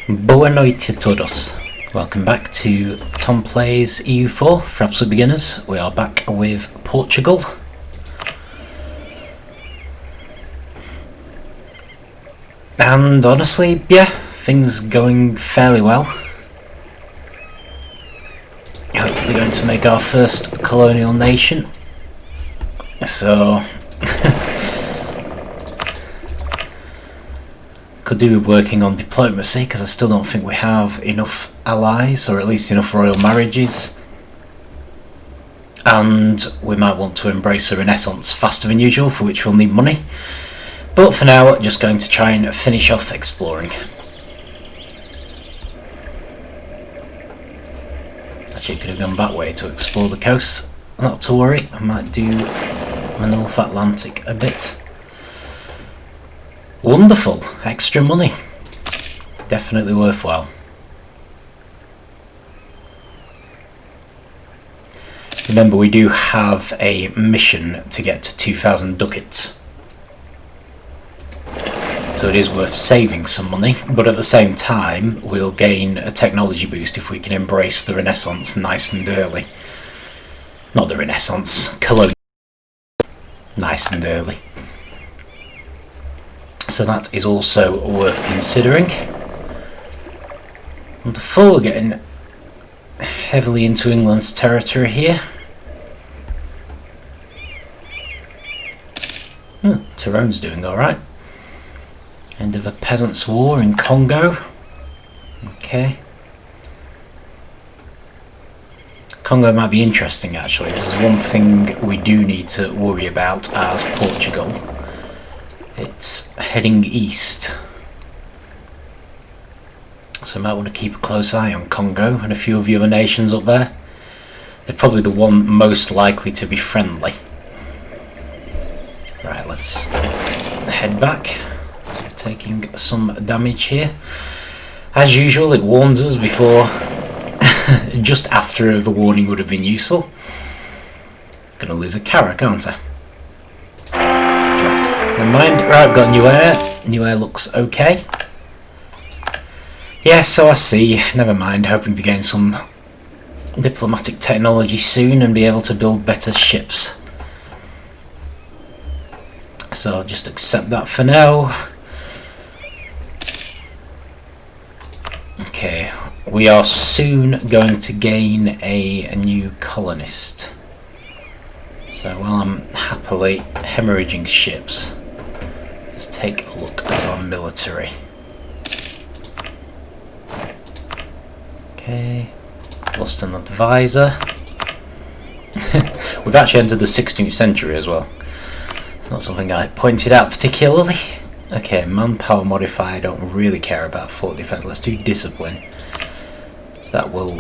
Boa noite a todos. Welcome back to Tom Plays EU4 for absolute beginners. We are back with Portugal. And honestly, yeah, things going fairly well. Hopefully going to make our first colonial nation. So could do with working on diplomacy, because I still don't think we have enough allies, or at least enough royal marriages. And we might want to embrace a renaissance faster than usual, for which we'll need money. But for now, just going to try and finish off exploring. Actually, could have gone that way to explore the coast. Not to worry, I might do the North Atlantic a bit. Wonderful, extra money. Definitely worthwhile. Remember, we do have a mission to get to 2,000 ducats. So it is worth saving some money, but at the same time, we'll gain a technology boost if we can embrace the Renaissance nice and early. Not the Renaissance, colonial. Nice and early. So that is also worth considering. Wonderful, we're getting heavily into England's territory here. Tyrone's doing alright. End of a peasants' war in Congo. Okay. Congo might be interesting actually. There's one thing we do need to worry about as Portugal. It's heading east. So I might want to keep a close eye on Congo and a few of the other nations up there. They're probably the one most likely to be friendly. Right, let's head back. We're taking some damage here. As usual, it warns us before, just after the warning would have been useful. Gonna lose a carrack, aren't I? Never mind. Right, I've got new air. New air looks okay. Yes, so I see. Never mind. Hoping to gain some diplomatic technology soon and be able to build better ships. So I'll just accept that for now. Okay, we are soon going to gain a new colonist. So while I'm happily hemorrhaging ships, let's take a look at our military. Okay, lost an advisor. We've actually entered the 16th century as well. It's not something I pointed out particularly. Okay, manpower modifier I don't really care about. Fort defense, let's do discipline. So that will...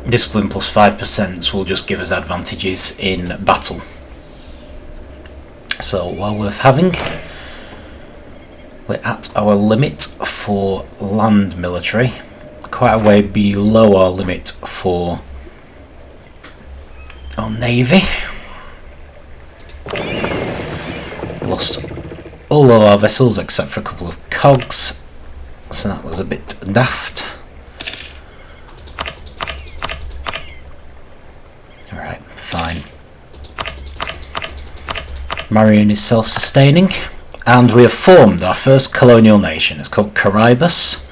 Discipline plus 5% will just give us advantages in battle. So, well worth having. We're at our limit for land military. Quite a way below our limit for our navy. Lost all of our vessels except for a couple of cogs. So that was a bit daft. Alright, fine. Marion is self-sustaining, and we have formed our first colonial nation. It's called Caraibas.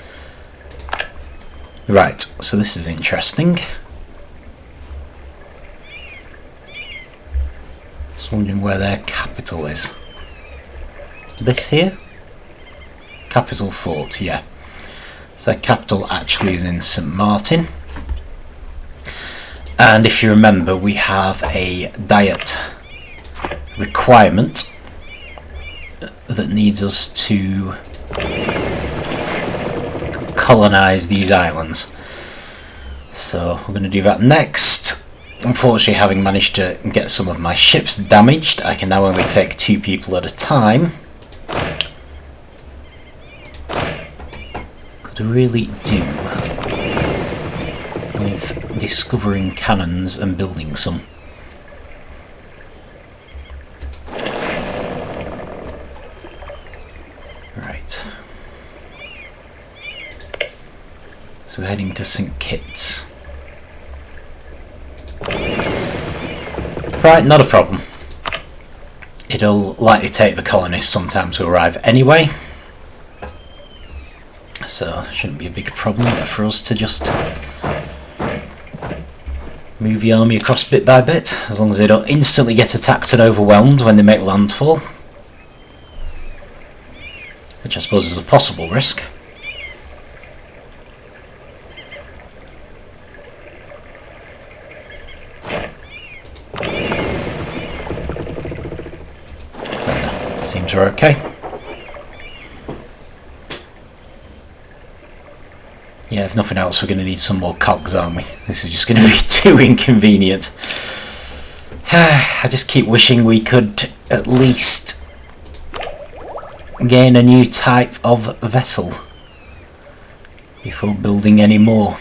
Right, so this is interesting. Just wondering where their capital is. This here? Capital Fort, yeah. So their capital actually is in St. Martin. And if you remember, we have a diet requirement that needs us to colonize these islands. So we're going to do that next. Unfortunately, having managed to get some of my ships damaged, I can now only take 2 people at a time. Could really do with discovering cannons and building some. Right. So we're heading to St. Kitts. Right, not a problem. It'll likely take the colonists some time to arrive anyway. So shouldn't be a big problem for us to just move the army across bit by bit, as long as they don't instantly get attacked and overwhelmed when they make landfall. Which I suppose is a possible risk. Seems we're okay. Yeah, if nothing else, we're going to need some more cogs, aren't we? This is just going to be too inconvenient. I just keep wishing we could at least gain a new type of vessel before building any more.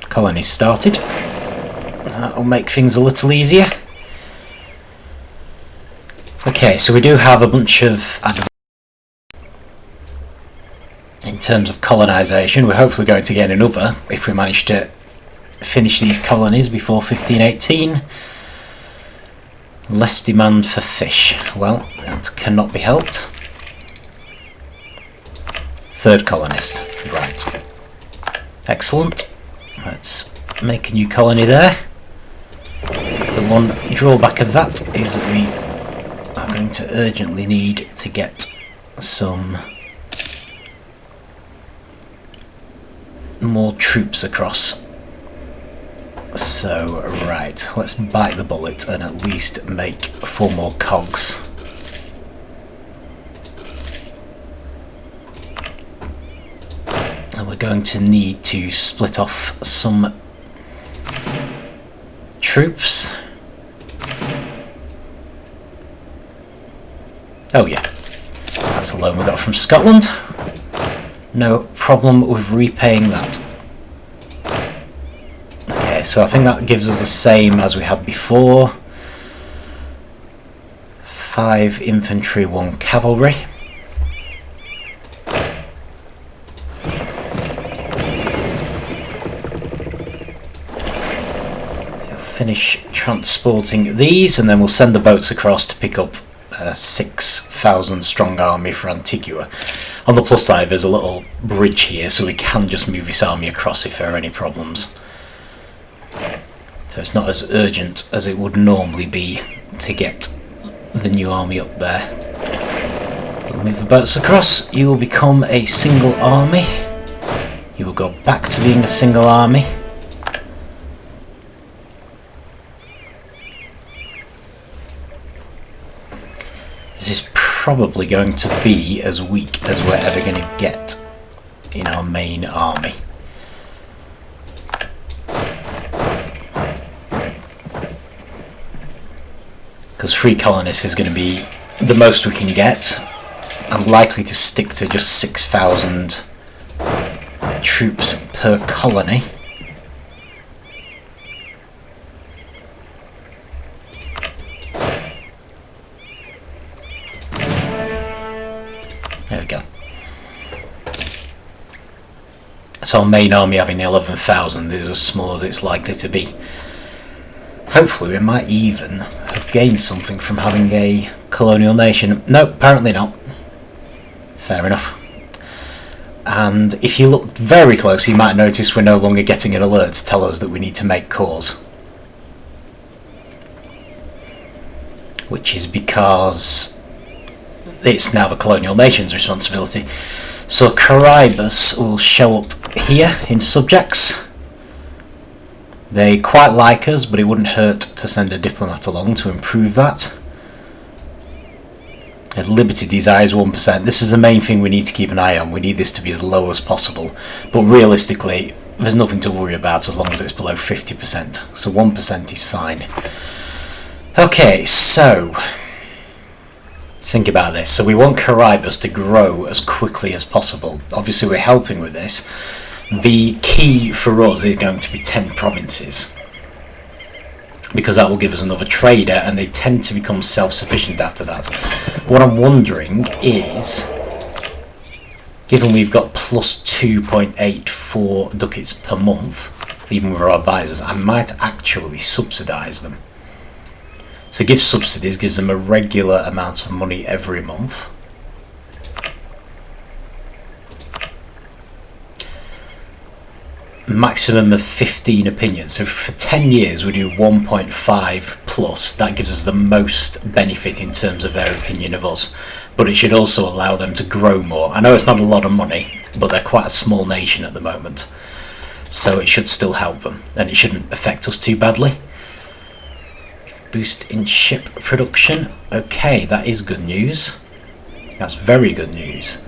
Colony started. That'll make things a little easier. Okay, so we do have a bunch of in terms of colonisation. We're hopefully going to get another if we manage to finish these colonies before 1518. Less demand for fish. Well, that cannot be helped. Third colonist. Right. Excellent. Let's make a new colony there. The one drawback of that is that we are going to urgently need to get some more troops across. So, right, let's bite the bullet and at least make 4 more cogs. And we're going to need to split off some troops. Oh yeah, that's a loan we got from Scotland. No problem with repaying that. Okay, so I think that gives us the same as we had before. 5 infantry, 1 cavalry. Finish transporting these and then we'll send the boats across to pick up a 6,000 strong army for Antigua. On the plus side, there's a little bridge here so we can just move this army across if there are any problems. So it's not as urgent as it would normally be to get the new army up there. We'll move the boats across, you will become a single army. You will go back to being a single army. This is probably going to be as weak as we're ever going to get in our main army. Because 3 colonists is going to be the most we can get. I'm likely to stick to just 6,000 troops per colony. There we go. So our main army having the 11,000 is as small as it's likely to be. Hopefully we might even have gained something from having a colonial nation. No, apparently not. Fair enough. And if you look very close, you might notice we're no longer getting an alert to tell us that we need to make cores. Which is because it's now the colonial nation's responsibility. So Caraibas will show up here in subjects. They quite like us, but it wouldn't hurt to send a diplomat along to improve that. And liberty desires 1%. This is the main thing we need to keep an eye on. We need this to be as low as possible. But realistically, there's nothing to worry about as long as it's below 50%. So 1% is fine. Okay, so think about this. So we want Caraibas to grow as quickly as possible. Obviously we're helping with this. The key for us is going to be 10 provinces. because that will give us another trader, and they tend to become self-sufficient after that. What I'm wondering is, given we've got plus 2.84 ducats per month, even with our advisors, I might actually subsidise them. So give subsidies gives them a regular amount of money every month. Maximum of 15 opinions. So for 10 years we do 1.5 plus. That gives us the most benefit in terms of their opinion of us. But it should also allow them to grow more. I know it's not a lot of money, but they're quite a small nation at the moment. So it should still help them, and it shouldn't affect us too badly. Boost in ship production. Okay, that is good news. That's very good news.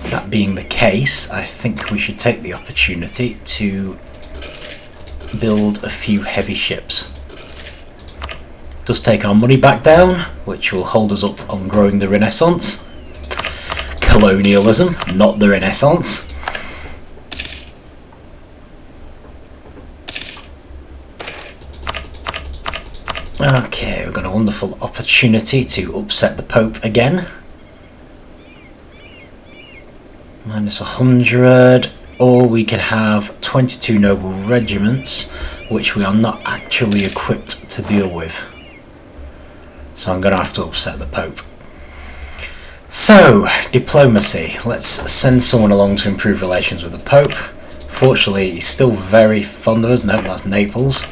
That being the case, I think we should take the opportunity to build a few heavy ships. Does take our money back down, which will hold us up on growing the Renaissance. Colonialism, not the Renaissance. Okay, we've got a wonderful opportunity to upset the Pope again. Minus 100, or we can have 22 noble regiments, which we are not actually equipped to deal with. So I'm going to have to upset the Pope. So, diplomacy. Let's send someone along to improve relations with the Pope. Fortunately, he's still very fond of us. No, that's Naples.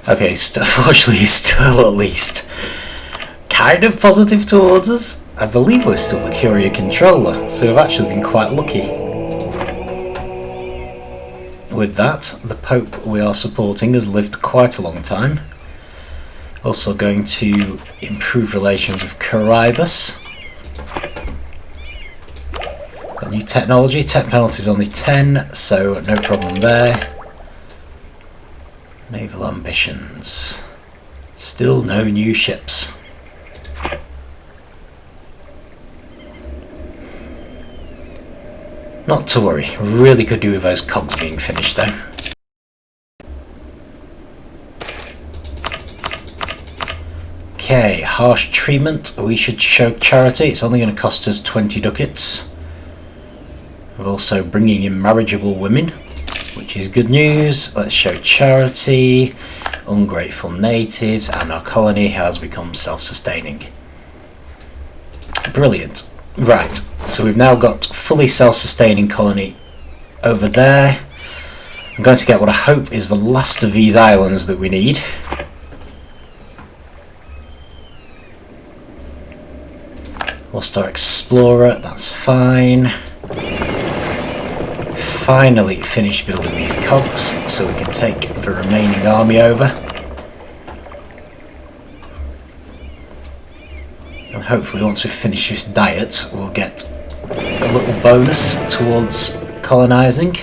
Okay, fortunately he's still at least kind of positive towards us. I believe we're still the Curia controller, so we've actually been quite lucky. With that, the Pope we are supporting has lived quite a long time. Also going to improve relations with Caraibas. Got new technology, tech penalty is only 10, so no problem there. Naval ambitions. Still no new ships. Not to worry, really could do with those cogs being finished though. Okay, harsh treatment. We should show charity. It's only going to cost us 20 ducats. We're also bringing in marriageable women, which is good news. Let's show charity. Ungrateful natives, and our colony has become self-sustaining. Brilliant. Right, so we've now got fully self-sustaining colony over there. I'm going to get what I hope is the last of these islands that we need. Lost our explorer, that's fine. Finally finished building these cogs so we can take the remaining army over. And hopefully once we finish this diet we'll get a little bonus towards colonising,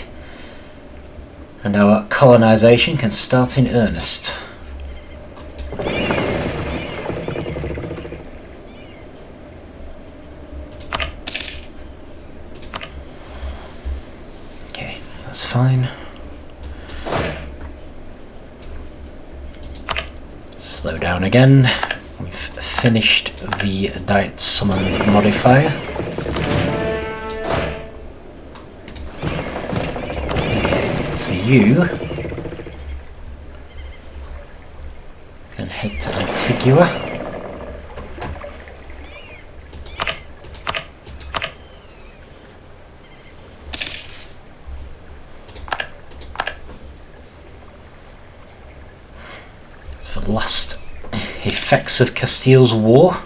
and our colonisation can start in earnest. Okay, that's fine. Slow down again. We've finished the diet summoned modifier. Okay, so you can head to Antigua. It's for the last effects of Castile's war.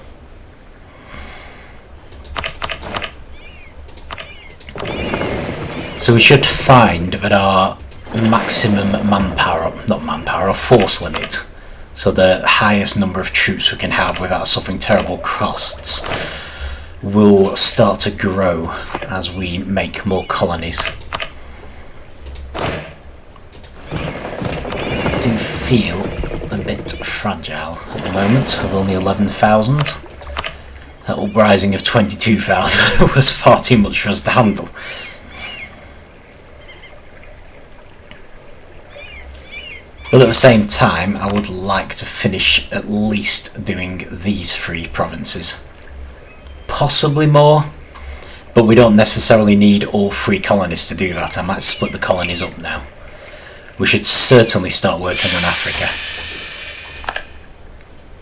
So we should find that our maximum our force limit, so the highest number of troops we can have without suffering terrible costs, will start to grow as we make more colonies. I do feel a bit fragile at the moment, of only 11,000. That uprising of 22,000 was far too much for us to handle. But at the same time, I would like to finish at least doing these 3 provinces. Possibly more, but we don't necessarily need all 3 colonies to do that. I might split the colonies up now. We should certainly start working on Africa.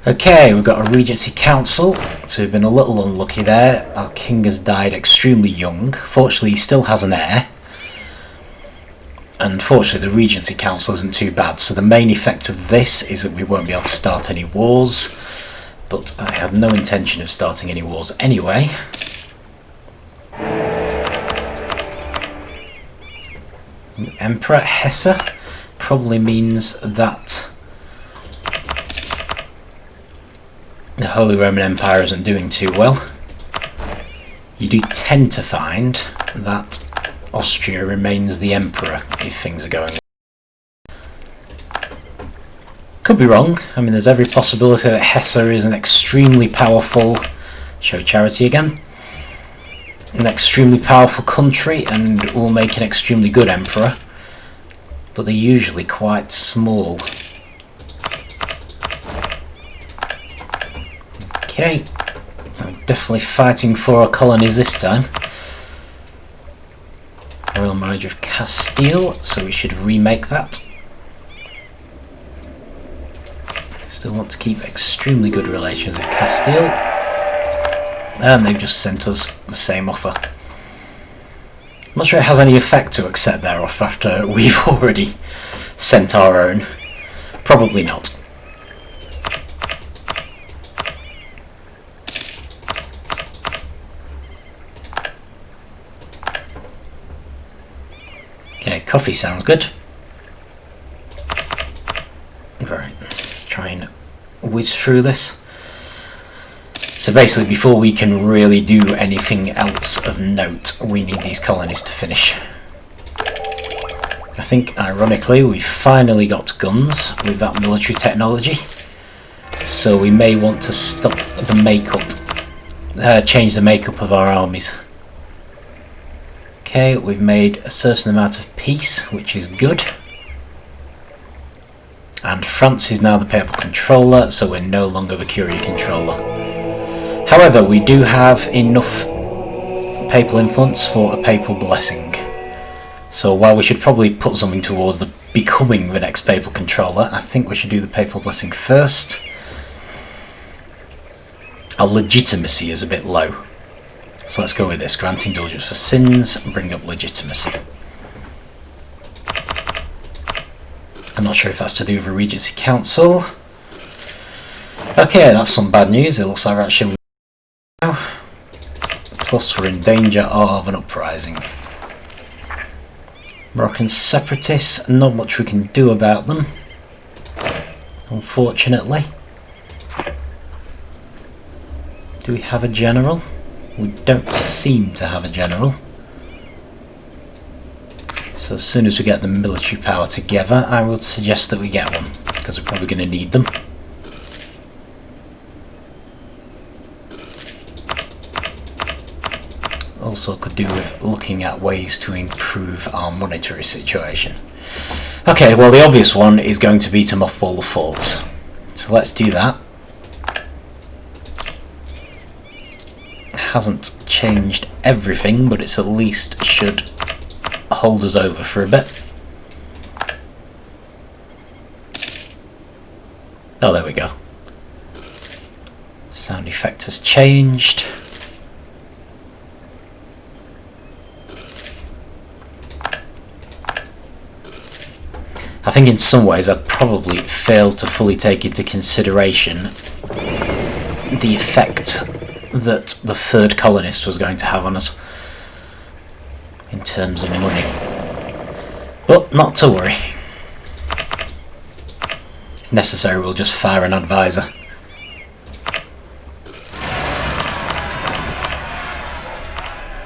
Okay, we've got a Regency Council, so we've been a little unlucky there. Our king has died extremely young. Fortunately, he still has an heir. Unfortunately, the Regency Council isn't too bad, so the main effect of this is that we won't be able to start any wars. But I had no intention of starting any wars anyway. The Emperor Hesse probably means that the Holy Roman Empire isn't doing too well. You do tend to find that Austria remains the emperor if things are going well. Could be wrong. I mean, there's every possibility that Hesse is an extremely powerful, show charity again, an extremely powerful country and will make an extremely good emperor, but they're usually quite small. Okay, I'm definitely fighting for our colonies this time. Royal Marriage of Castile, so we should remake that. Still want to keep extremely good relations with Castile. And they've just sent us the same offer. I'm not sure it has any effect to accept their offer after we've already sent our own. Probably not. Okay, coffee sounds good. Right, let's try and whiz through this. So basically, before we can really do anything else of note, we need these colonies to finish. I think, ironically, we finally got guns with that military technology. So we may want to stop the makeup, change the makeup of our armies. Okay, we've made a certain amount of peace, which is good. And France is now the papal controller, so we're no longer the Curie controller. However, we do have enough papal influence for a papal blessing. So while we should probably put something towards the becoming the next papal controller, I think we should do the papal blessing first. Our legitimacy is a bit low. So let's go with this. Grant indulgence for sins and bring up legitimacy. I'm not sure if that's to do with a Regency Council. Okay, that's some bad news. It looks like we're actually now. Plus we're in danger of an uprising. Moroccan separatists, not much we can do about them, unfortunately. Do we have a general? We don't seem to have a general. So as soon as we get the military power together, I would suggest that we get one, because we're probably going to need them. Also could do with looking at ways to improve our monetary situation. Okay, well the obvious one is going to be to mothball the forts. So let's do that. Hasn't changed everything, but it's at least should hold us over for a bit. Oh, there we go. Sound effect has changed. I think in some ways I've probably failed to fully take into consideration the effect that the third colonist was going to have on us in terms of money. But not to worry. If necessary, we'll just fire an advisor.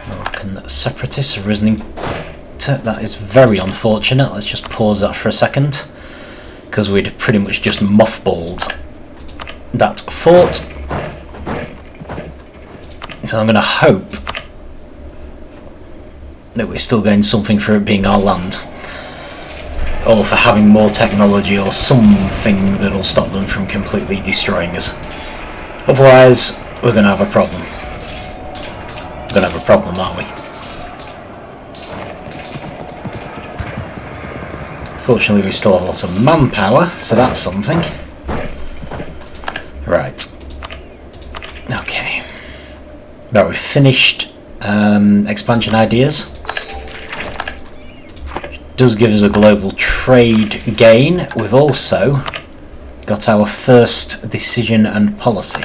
Moroccan separatists have risen in. That is very unfortunate. Let's just pause that for a second, because we'd pretty much just mothballed that fort. So I'm going to hope that we're still getting something for it being our land. or for having more technology or something that'll stop them from completely destroying us. Otherwise, we're going to have a problem. We're going to have a problem, aren't we? Fortunately, we still have lots of manpower, so that's something. Right. Okay. Right, we've finished expansion ideas. Does give us a global trade gain. We've also got our first decision and policy.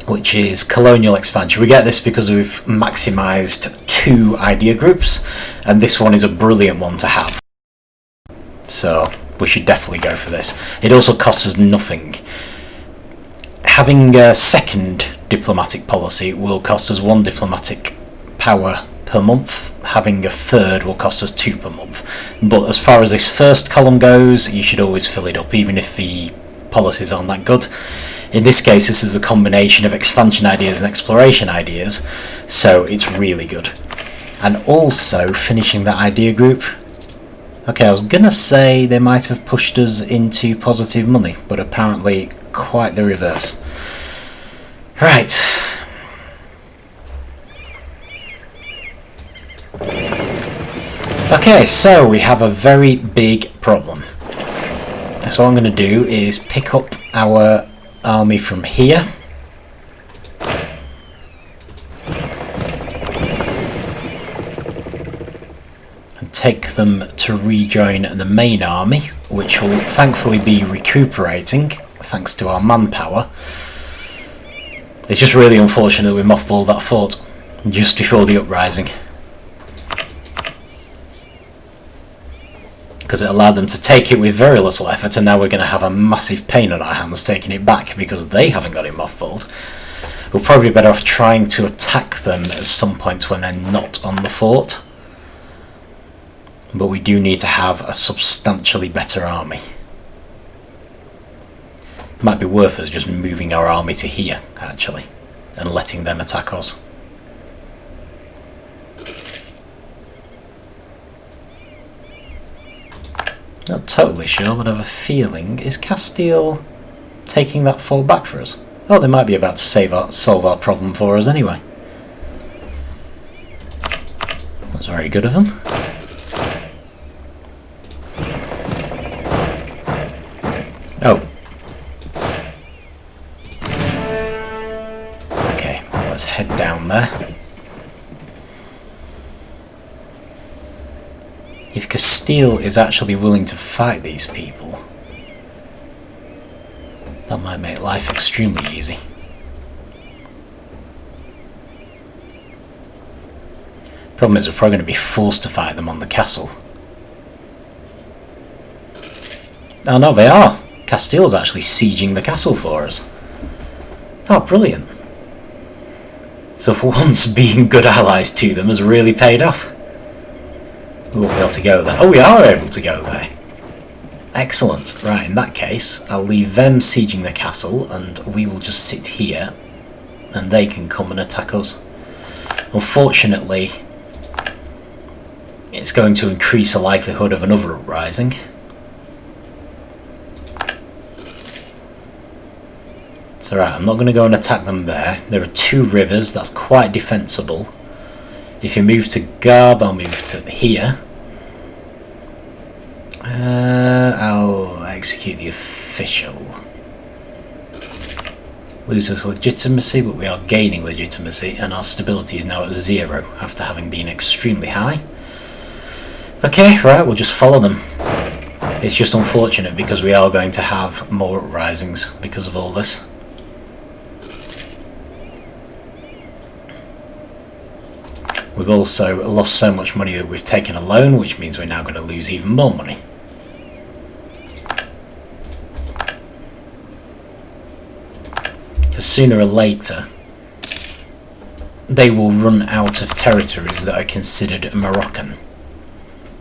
Which is colonial expansion. We get this because we've maximised 2 idea groups, and this one is a brilliant one to have. So we should definitely go for this. It also costs us nothing. Having a second diplomatic policy will cost us 1 diplomatic power per month. Having a third will cost us 2 per month. But as far as this first column goes, you should always fill it up, even if the policies aren't that good. In this case, this is a combination of expansion ideas and exploration ideas, so it's really good. And also, finishing that idea group. Okay, I was gonna say they might have pushed us into positive money, but apparently quite the reverse. Right. Okay, so we have a very big problem. So what I'm going to do is pick up our army from here. And take them to rejoin the main army, which will thankfully be recuperating thanks to our manpower. It's just really unfortunate that we mothballed that fort just before the uprising, because it allowed them to take it with very little effort, and now we're going to have a massive pain on our hands taking it back because they haven't got it mothballed. We're probably better off trying to attack them at some point when they're not on the fort, but we do need to have a substantially better army. It might be worth us just moving our army to here, actually, and letting them attack us. Not totally sure, but I have a feeling, is Castile taking that fall back for us? Oh, they might be about to solve our problem for us anyway. That's very good of them. Oh. Okay, well, let's head down there. If Castile is actually willing to fight these people, that might make life extremely easy. Problem is, we're probably going to be forced to fight them on the castle. Oh no, they are! Castile's actually sieging the castle for us. Oh, brilliant. So for once, being good allies to them has really paid off. We won't be able to go there. Oh, we are able to go there. Excellent. Right, in that case, I'll leave them sieging the castle, and we will just sit here, and they can come and attack us. Unfortunately, it's going to increase the likelihood of another uprising. So right, I'm not going to go and attack them there. There are 2 rivers, that's quite defensible. If you move to Garb, I'll move to here. I'll execute the official. Loses legitimacy, but we are gaining legitimacy, and our stability is now at 0 after having been extremely high. Okay, right, we'll just follow them. It's just unfortunate because we are going to have more uprisings because of all this. We've also lost so much money that we've taken a loan, which means we're now going to lose even more money. Because sooner or later, they will run out of territories that are considered Moroccan.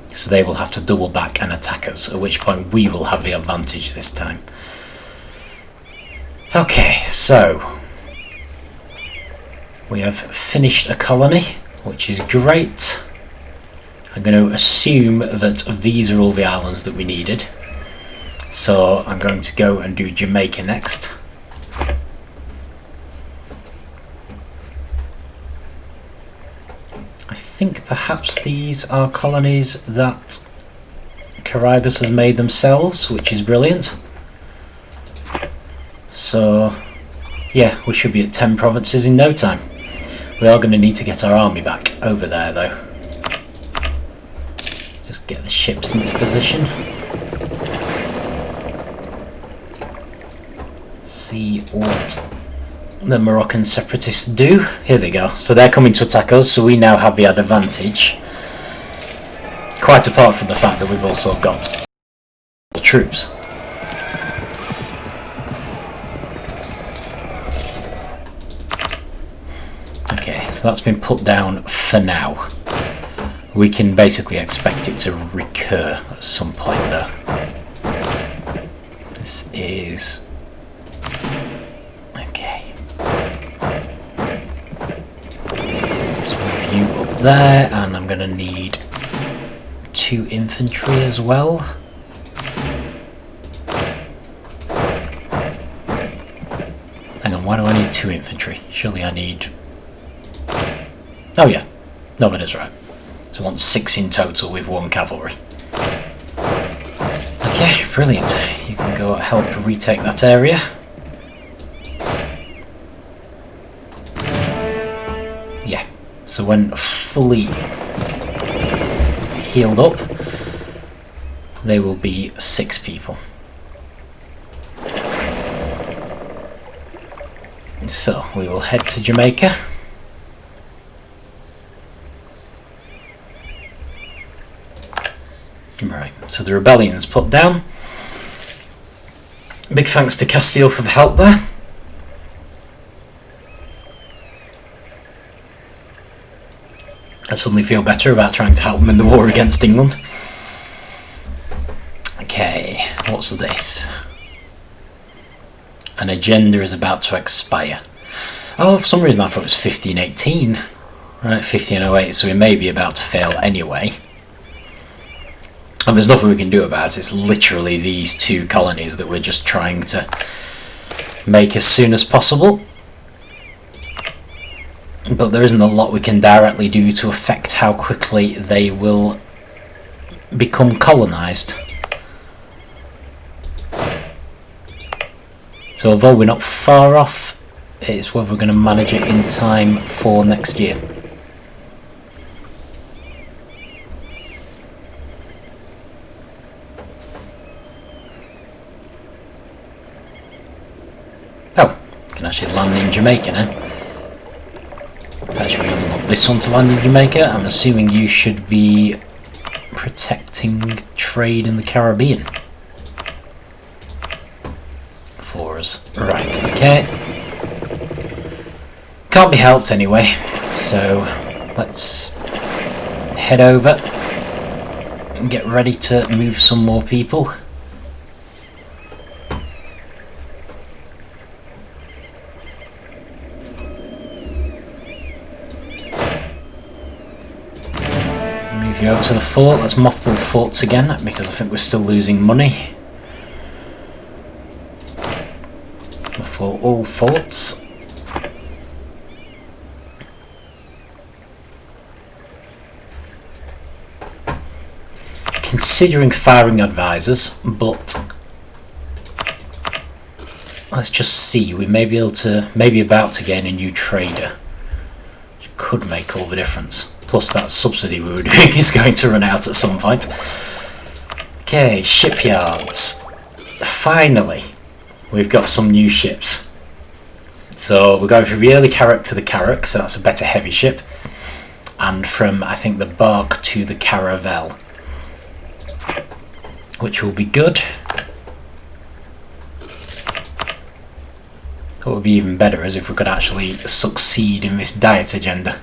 So they will have to double back and attack us, at which point we will have the advantage this time. Okay, so we have finished a colony. which is great. I'm going to assume that these are all the islands that we needed. So I'm going to go and do Jamaica next. I think perhaps these are colonies that Caraibas has made themselves, which is brilliant. So yeah, we should be at 10 provinces in no time. We are going to need to get our army back over there though. Just get the ships into position. See what the Moroccan separatists do. Here they go. So they're coming to attack us, so we now have the advantage. Quite apart from the fact that we've also got the troops. Okay, so that's been put down for now. We can basically expect it to recur at some point though. This is... okay. So move you up there, and I'm going to need 2 infantry as well. Hang on, why do I need 2 infantry? Surely I need... oh yeah, no, that is right. So I want 6 in total with 1 cavalry. Okay, brilliant. You can go help retake that area. Yeah, so when fully healed up, they will be 6 people. So we will head to Jamaica. Right, so the rebellion's put down. Big thanks to Castile for the help there. I suddenly feel better about trying to help them in the war against England. Okay, what's this? An agenda is about to expire. Oh, for some reason I thought it was 1518. Right, 1508, so we may be about to fail anyway. And there's nothing we can do about it. It's literally these 2 colonies that we're just trying to make as soon as possible. But there isn't a lot we can directly do to affect how quickly they will become colonised. So although we're not far off, it's whether we're going to manage it in time for next year. Oh, can actually land in Jamaica now. Actually, we want this one to land in Jamaica. I'm assuming you should be protecting trade in the Caribbean for us. Right, okay. Can't be helped anyway, so let's head over and get ready to move some more people. Over to the fort. Let's mothball forts again because I think we're still losing money. Mothball all forts. Considering firing advisors, but let's just see. We may be able to, maybe about to gain a new trader, which could make all the difference. Plus that subsidy we were doing is going to run out at some point. Okay, shipyards. Finally, we've got some new ships. So we're going from the early Carrack to the Carrack, so that's a better heavy ship. And from, I think, the bark to the Caravel, which will be good. What would be even better is if we could actually succeed in this diet agenda.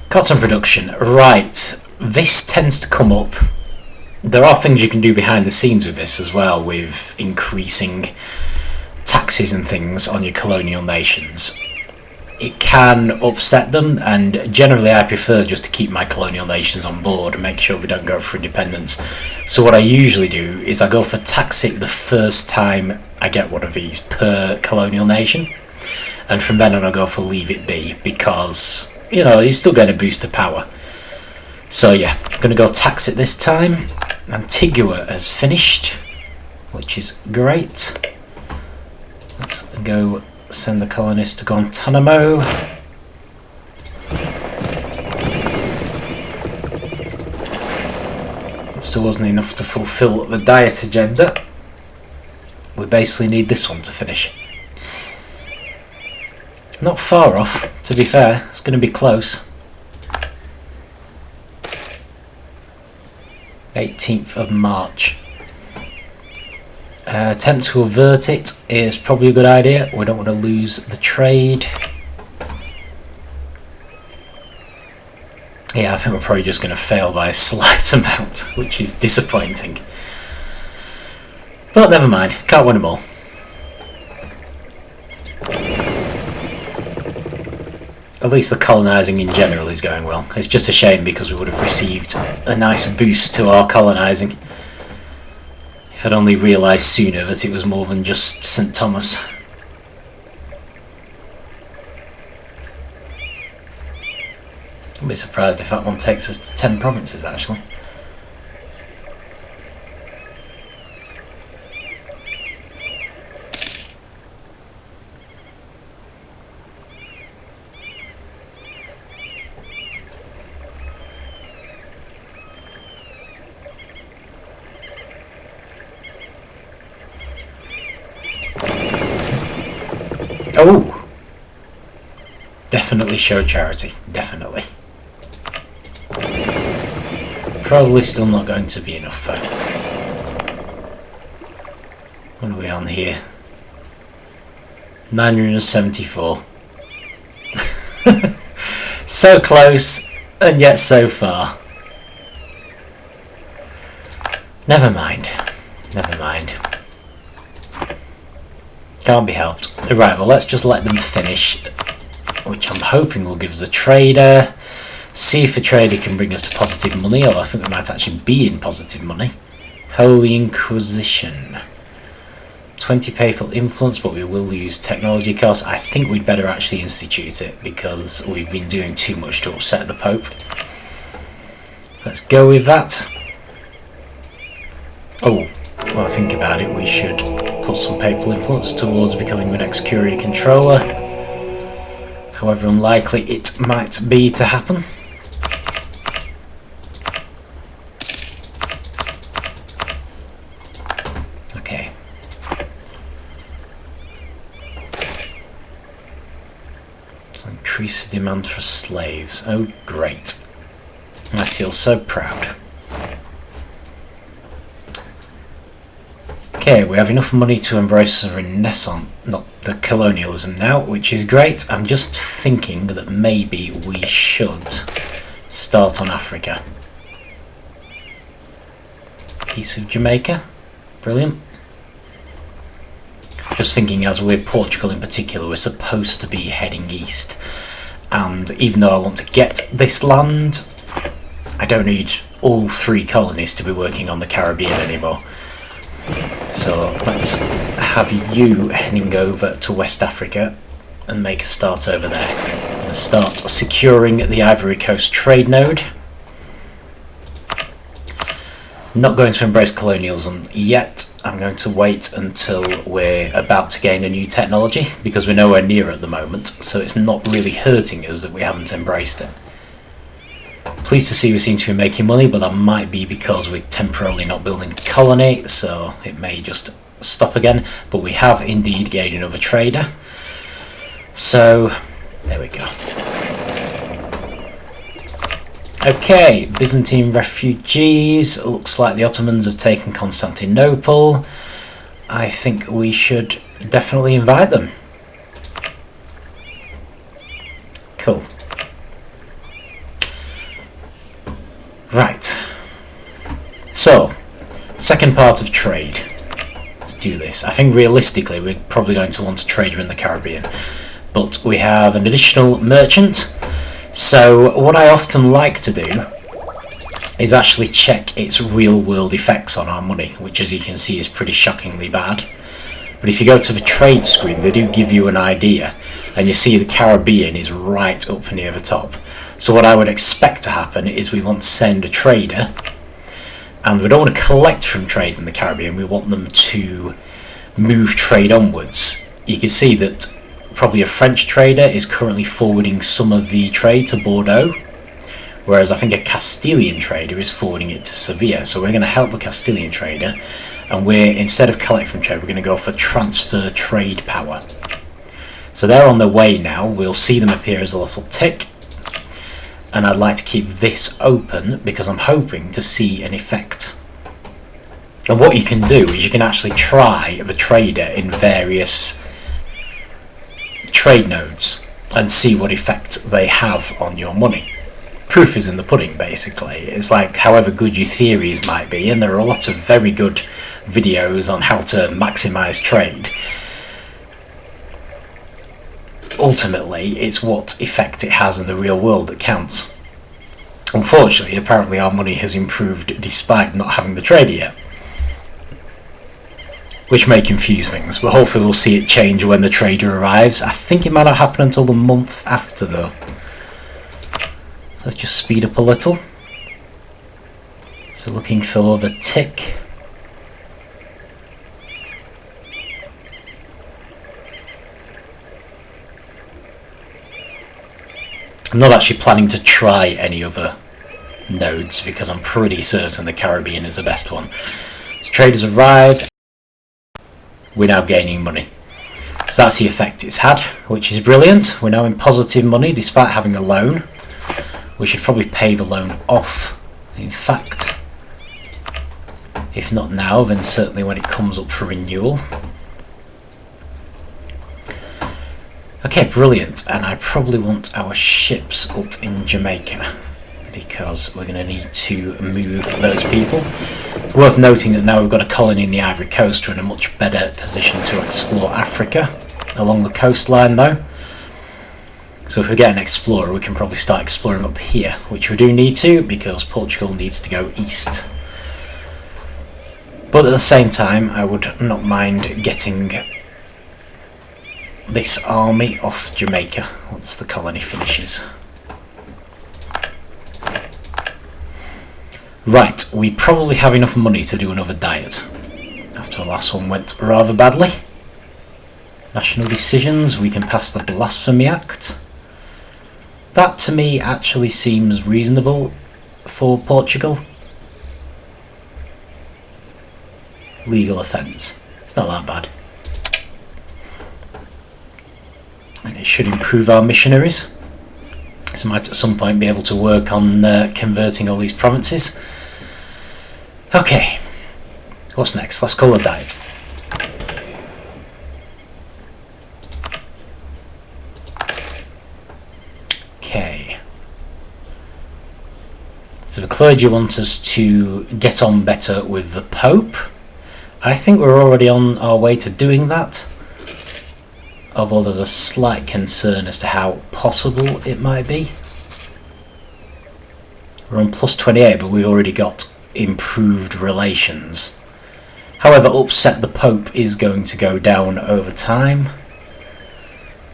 Cotton production, right, this tends to come up. There are things you can do behind the scenes with this as well, with increasing taxes and things on your colonial nations, it can upset them, and generally I prefer just to keep my colonial nations on board and make sure we don't go for independence. So what I usually do is I go for taxing the first time I get one of these per colonial nation, and from then on I go for leave it be, because, you know, you're still getting a boost of power. So yeah, I'm going to go tax it this time. Antigua has finished, which is great. Let's go send the colonists to Guantanamo. It still wasn't enough to fulfill the diet agenda. We basically need this one to finish. Not far off, to be fair. It's going to be close. 18th of March. Attempt to avert it is probably a good idea. We don't want to lose the trade. Yeah, I think we're probably just going to fail by a slight amount, which is disappointing. But never mind, can't win them all. At least the colonising in general is going well. It's just a shame because we would have received a nice boost to our colonising. If I'd only realised sooner that it was more than just St. Thomas. I'd be surprised if that one takes us to 10 provinces actually. Oh! Definitely show charity. Definitely. Probably still not going to be enough though. What are we on here? 974. So close, and yet so far. Never mind. Never mind. Can't be helped. Right, well let's just let them finish, which I'm hoping will give us a trader. See if a trader can bring us to positive money, or I think we might actually be in positive money. Holy Inquisition. 20 papal influence, but we will use technology costs. I think we'd better actually institute it because we've been doing too much to upset the Pope. Let's go with that. Oh, well, think about it, we should put some papal influence towards becoming the next Curia controller. However unlikely it might be to happen. Okay. Let's increase the demand for slaves. Oh great. I feel so proud. Okay, we have enough money to embrace the Renaissance, not the colonialism now, which is great. I'm just thinking that maybe we should start on Africa. Peace with Jamaica. Brilliant. Just thinking, as we're Portugal in particular, we're supposed to be heading east. And even though I want to get this land, I don't need all 3 colonies to be working on the Caribbean anymore. So let's have you heading over to West Africa and make a start over there. I'm going to start securing the Ivory Coast trade node. Not going to embrace colonialism yet. I'm going to wait until we're about to gain a new technology because we're nowhere near at the moment, so it's not really hurting us that we haven't embraced it. Pleased to see we seem to be making money, but that might be because we're temporarily not building a colony, so it may just stop again. But we have indeed gained another trader. So, there we go. Okay, Byzantine refugees. Looks like the Ottomans have taken Constantinople. I think we should definitely invite them. Cool. Right. So, second part of trade. Let's do this. I think realistically we're probably going to want a trader in the Caribbean, but we have an additional merchant. So what I often like to do is actually check its real world effects on our money, which as you can see is pretty shockingly bad. But if you go to the trade screen, they do give you an idea, and you see the Caribbean is right up near the top. So what I would expect to happen is we want to send a trader, and we don't want to collect from trade in the Caribbean, we want them to move trade onwards. You can see that probably a French trader is currently forwarding some of the trade to Bordeaux, whereas I think a Castilian trader is forwarding it to Sevilla. So we're going to help the Castilian trader, and we're, instead of collect from trade, we're going to go for transfer trade power. So they're on their way now. We'll see them appear as a little tick, and I'd like to keep this open because I'm hoping to see an effect. And what you can do is you can actually try the trader in various trade nodes and see what effect they have on your money. Proof is in the pudding, basically. It's like however good your theories might be, and there are a lot of very good videos on how to maximize trade. Ultimately, it's what effect it has in the real world that counts. Unfortunately, apparently our money has improved despite not having the trader yet, which may confuse things, but hopefully we'll see it change when the trader arrives. I think it might not happen until the month after though. So let's just speed up a little. So looking for the tick. I'm not actually planning to try any other nodes because I'm pretty certain the Caribbean is the best one. So traders arrived. We're now gaining money. So that's the effect it's had, which is brilliant. We're now in positive money despite having a loan. We should probably pay the loan off, in fact. If not now, then certainly when it comes up for renewal. Okay, brilliant. And I probably want our ships up in Jamaica because we're going to need to move those people. It's worth noting that now we've got a colony in the Ivory Coast, we're in a much better position to explore Africa along the coastline though. So if we get an explorer, we can probably start exploring up here, which we do need to because Portugal needs to go east. But at the same time, I would not mind getting this army off Jamaica once the colony finishes. Right, we probably have enough money to do another diet after the last one went rather badly. National decisions, we can pass the Blasphemy Act. That to me actually seems reasonable for Portugal. Legal offence. It's not that bad. And it should improve our missionaries. So we might at some point be able to work on converting all these provinces. Okay. What's next? Let's call a diet. Okay. So the clergy want us to get on better with the Pope. I think we're already on our way to doing that, although there's a slight concern as to how possible it might be. We're on plus 28, but we've already got improved relations. However, upset the Pope is going to go down over time,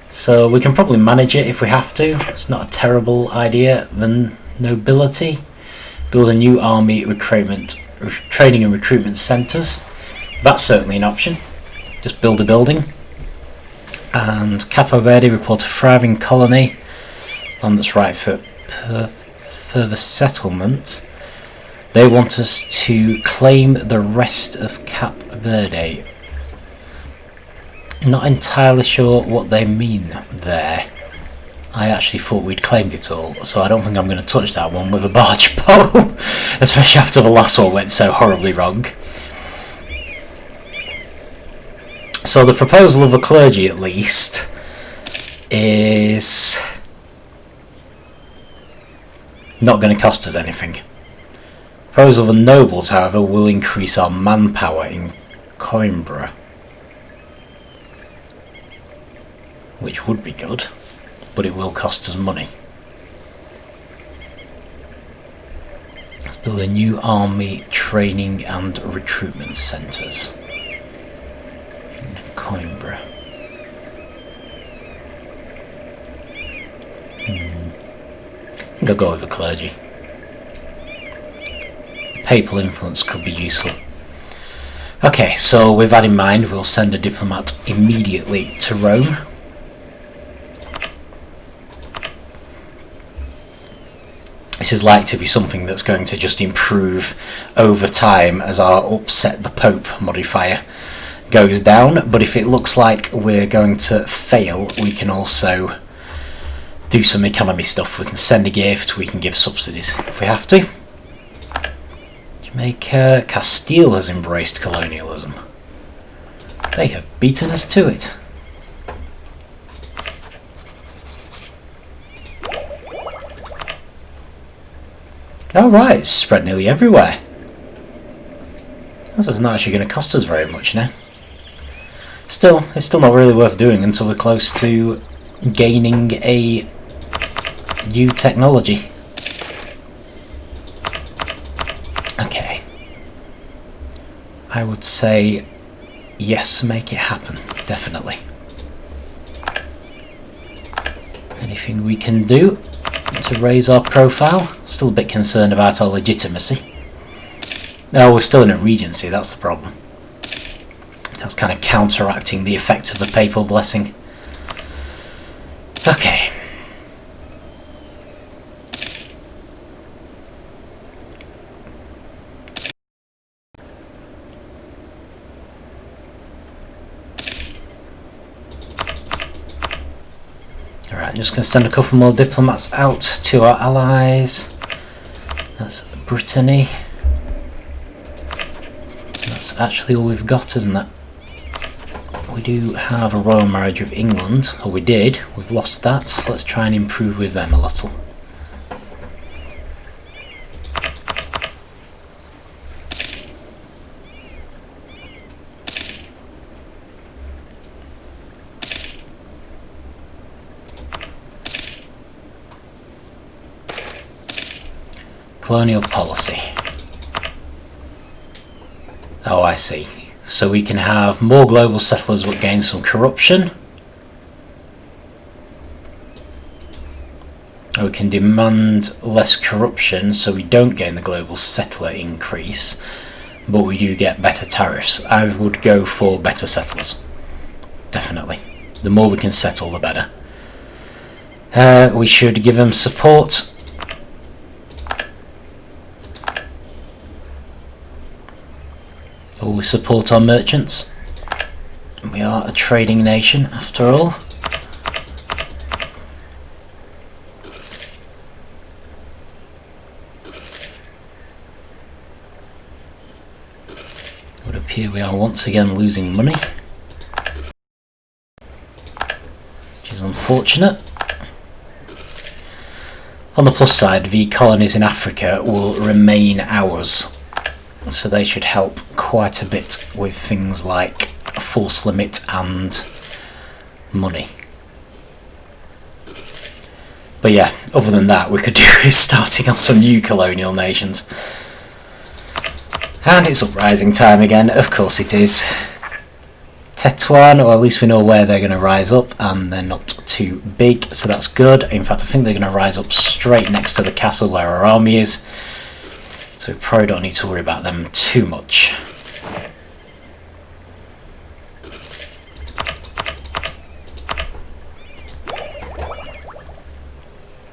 so we can probably manage it if we have to. It's not a terrible idea. The nobility, build a new army, training and recruitment centres. That's certainly an option. Just build a building. And Capo Verde report a thriving colony, land that's right for further settlement. They want us to claim the rest of Cap Verde. Not entirely sure what they mean there. I actually thought we'd claimed it all, so I don't think I'm going to touch that one with a barge pole, especially after the last one went so horribly wrong. So the proposal of the clergy, at least, is not going to cost us anything. The proposal of the nobles, however, will increase our manpower in Coimbra, which would be good, but it will cost us money. Let's build a new army training and recruitment centres in Coimbra. I think I'll go with the clergy. Papal influence could be useful. Okay, so with that in mind, we'll send a diplomat immediately to Rome. This is likely to be something that's going to just improve over time as our upset the Pope modifier goes down, but if it looks like we're going to fail, we can also do some economy stuff. We can send a gift, we can give subsidies if we have to. Jamaica, Castile has embraced colonialism. They have beaten us to it. Alright, it's spread nearly everywhere. That's not actually going to cost us very much now. Still, it's still not really worth doing until we're close to gaining a new technology. Okay. I would say yes, make it happen, definitely. Anything we can do to raise our profile? Still a bit concerned about our legitimacy. No, we're still in a regency, that's the problem. That's kind of counteracting the effect of the papal blessing. Okay. Alright, I'm just going to send a couple more diplomats out to our allies. That's Brittany. That's actually all we've got, isn't it? We do have a royal marriage with England, or we did. We've lost that, so let's try and improve with them a little. Colonial policy. Oh, I see. So we can have more global settlers but gain some corruption. Or we can demand less corruption so we don't gain the global settler increase, but we do get better tariffs. I would go for better settlers. Definitely. The more we can settle, the better. We should give them support. We support our merchants. We are a trading nation after all. It would appear we are once again losing money, which is unfortunate. On the plus side, the colonies in Africa will remain ours. So they should help quite a bit with things like force limit and money. But yeah, other than that, we could do is starting on some new colonial nations. And it's uprising time again, of course it is. Tetuan, or at least we know where they're going to rise up, and they're not too big, so that's good. In fact, I think they're going to rise up straight next to the castle where our army is. So we probably don't need to worry about them too much.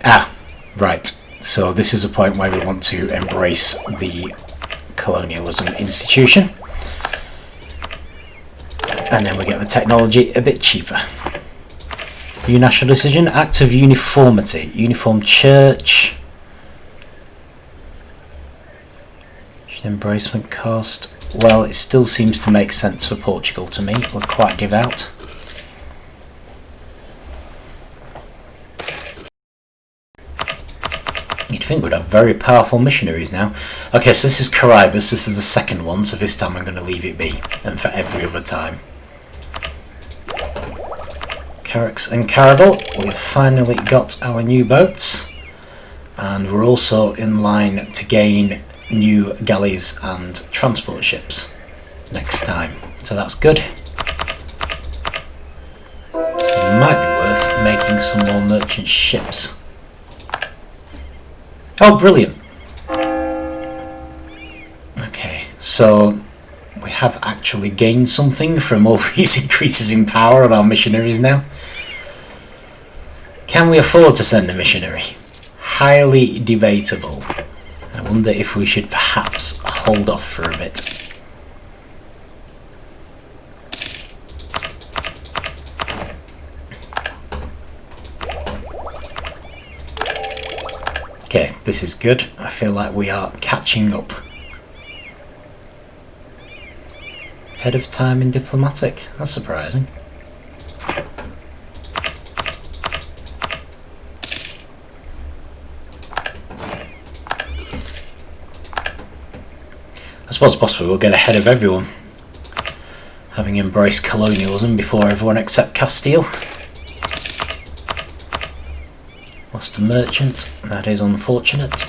Ah, right. So this is a point where we want to embrace the colonialism institution. And then we get the technology a bit cheaper. New national decision, act of uniformity, uniform church. Embracement cost. Well, it still seems to make sense for Portugal to me. We're quite devout. You'd think we'd have very powerful missionaries now. Okay, so this is Caraibas, this is the second one, so this time I'm going to leave it be, and for every other time. Carracks and Caravel, we've finally got our new boats, and we're also in line to gain new galleys and transport ships next time, so that's good. It might be worth making some more merchant ships. Oh, brilliant. Okay, so we have actually gained something from all these increases in power on our missionaries now. Can we afford to send a missionary? Highly debatable. I wonder if we should perhaps hold off for a bit. Okay, this is good. I feel like we are catching up. Ahead of time in diplomatic. That's surprising. I suppose possibly we'll get ahead of everyone, having embraced colonialism before everyone except Castile. Lost a merchant, that is unfortunate.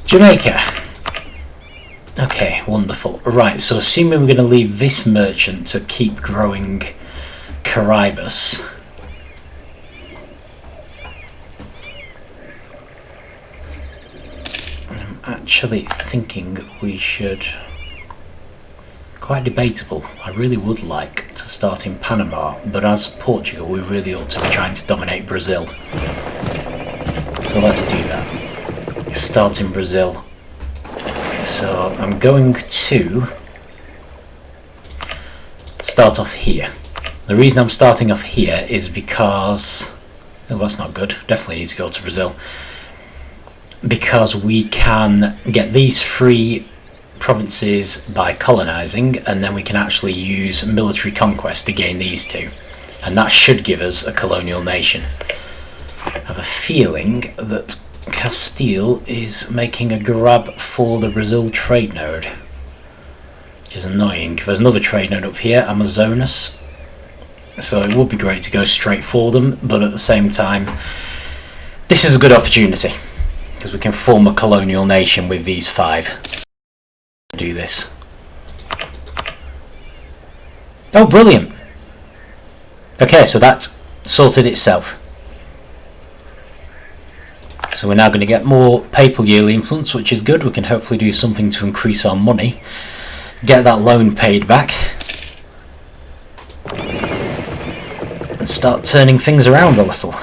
Jamaica. Okay, wonderful. Right, so assuming we're going to leave this merchant to keep growing Caraibas. I'm actually thinking we should... Quite debatable. I really would like to start in Panama, but as Portugal we really ought to be trying to dominate Brazil. So let's do that. Start in Brazil. So I'm going to start off here. The reason I'm starting off here is because... Oh, that's not good. Definitely need to go to Brazil. Because we can get these three provinces by colonising, and then we can actually use military conquest to gain these two, and that should give us a colonial nation. I have a feeling that Castile is making a grab for the Brazil trade node, which is annoying. There's another trade node up here, Amazonas, so it would be great to go straight for them, but at the same time this is a good opportunity because we can form a colonial nation with these five. Do this. Oh, brilliant. Okay, so that sorted itself. So we're now going to get more papal yearly influence, which is good. We can hopefully do something to increase our money, get that loan paid back, and start turning things around a little.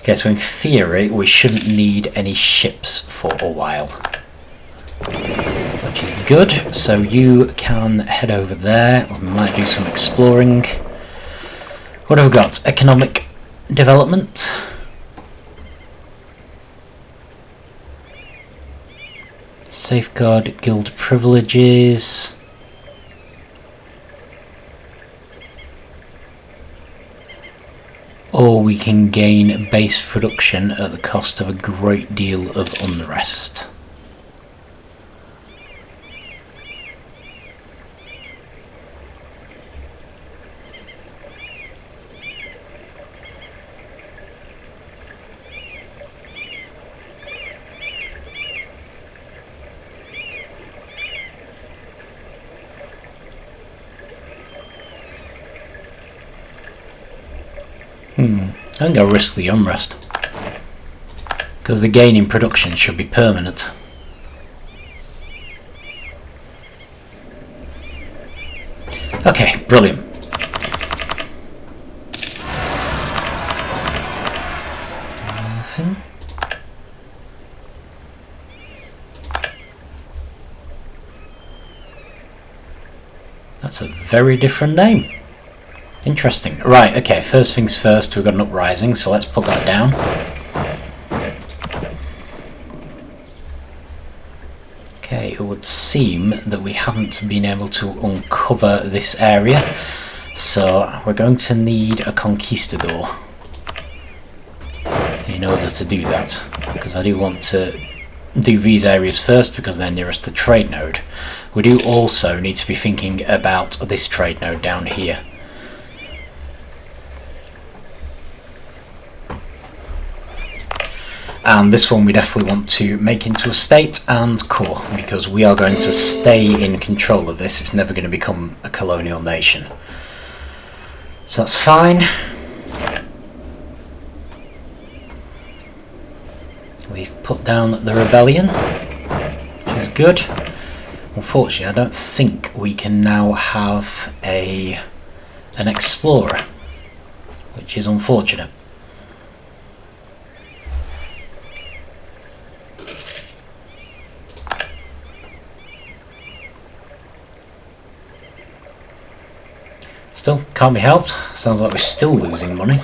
Okay, so in theory we shouldn't need any ships for a while, which is good. So you can head over there. We might do some exploring. What have we got? Economic development. Safeguard guild privileges. Or we can gain base production at the cost of a great deal of unrest. I think I'll risk the unrest, because the gain in production should be permanent. Okay, brilliant. Nothing. That's a very different name. Interesting. Right, okay, first things first, we've got an uprising, so let's put that down. Okay, it would seem that we haven't been able to uncover this area, so we're going to need a conquistador in order to do that, because I do want to do these areas first because they're nearest the trade node. We do also need to be thinking about this trade node down here. And this one we definitely want to make into a state and core, because we are going to stay in control of this. It's never going to become a colonial nation. So that's fine. We've put down the rebellion, which is good. Unfortunately, I don't think we can now have an explorer, which is unfortunate. Still, can't be helped. Sounds like we're still losing money.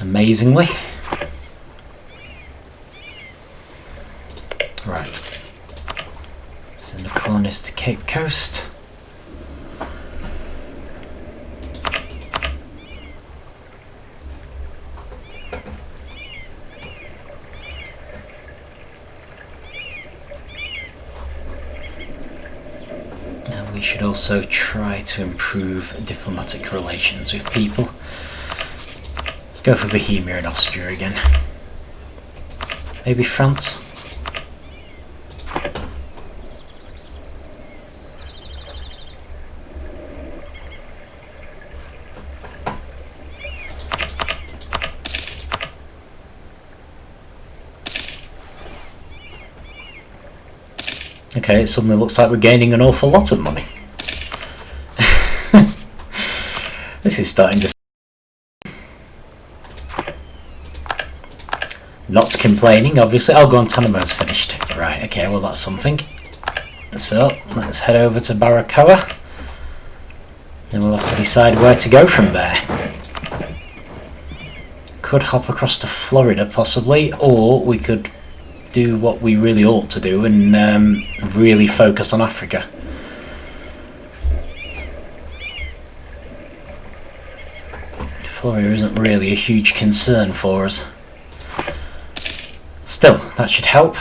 Amazingly. Right. Send a colonist to Cape Coast. We should also try to improve diplomatic relations with people. Let's go for Bohemia and Austria again. Maybe France? Okay, it suddenly looks like we're gaining an awful lot of money. This is starting to... Not complaining, obviously. Oh, Guantanamo's finished. Right, okay, well that's something. So, let's head over to Baracoa. Then we'll have to decide where to go from there. Could hop across to Florida, possibly, or we could do what we really ought to do and really focus on Africa. Florida isn't really a huge concern for us. Still, that should help.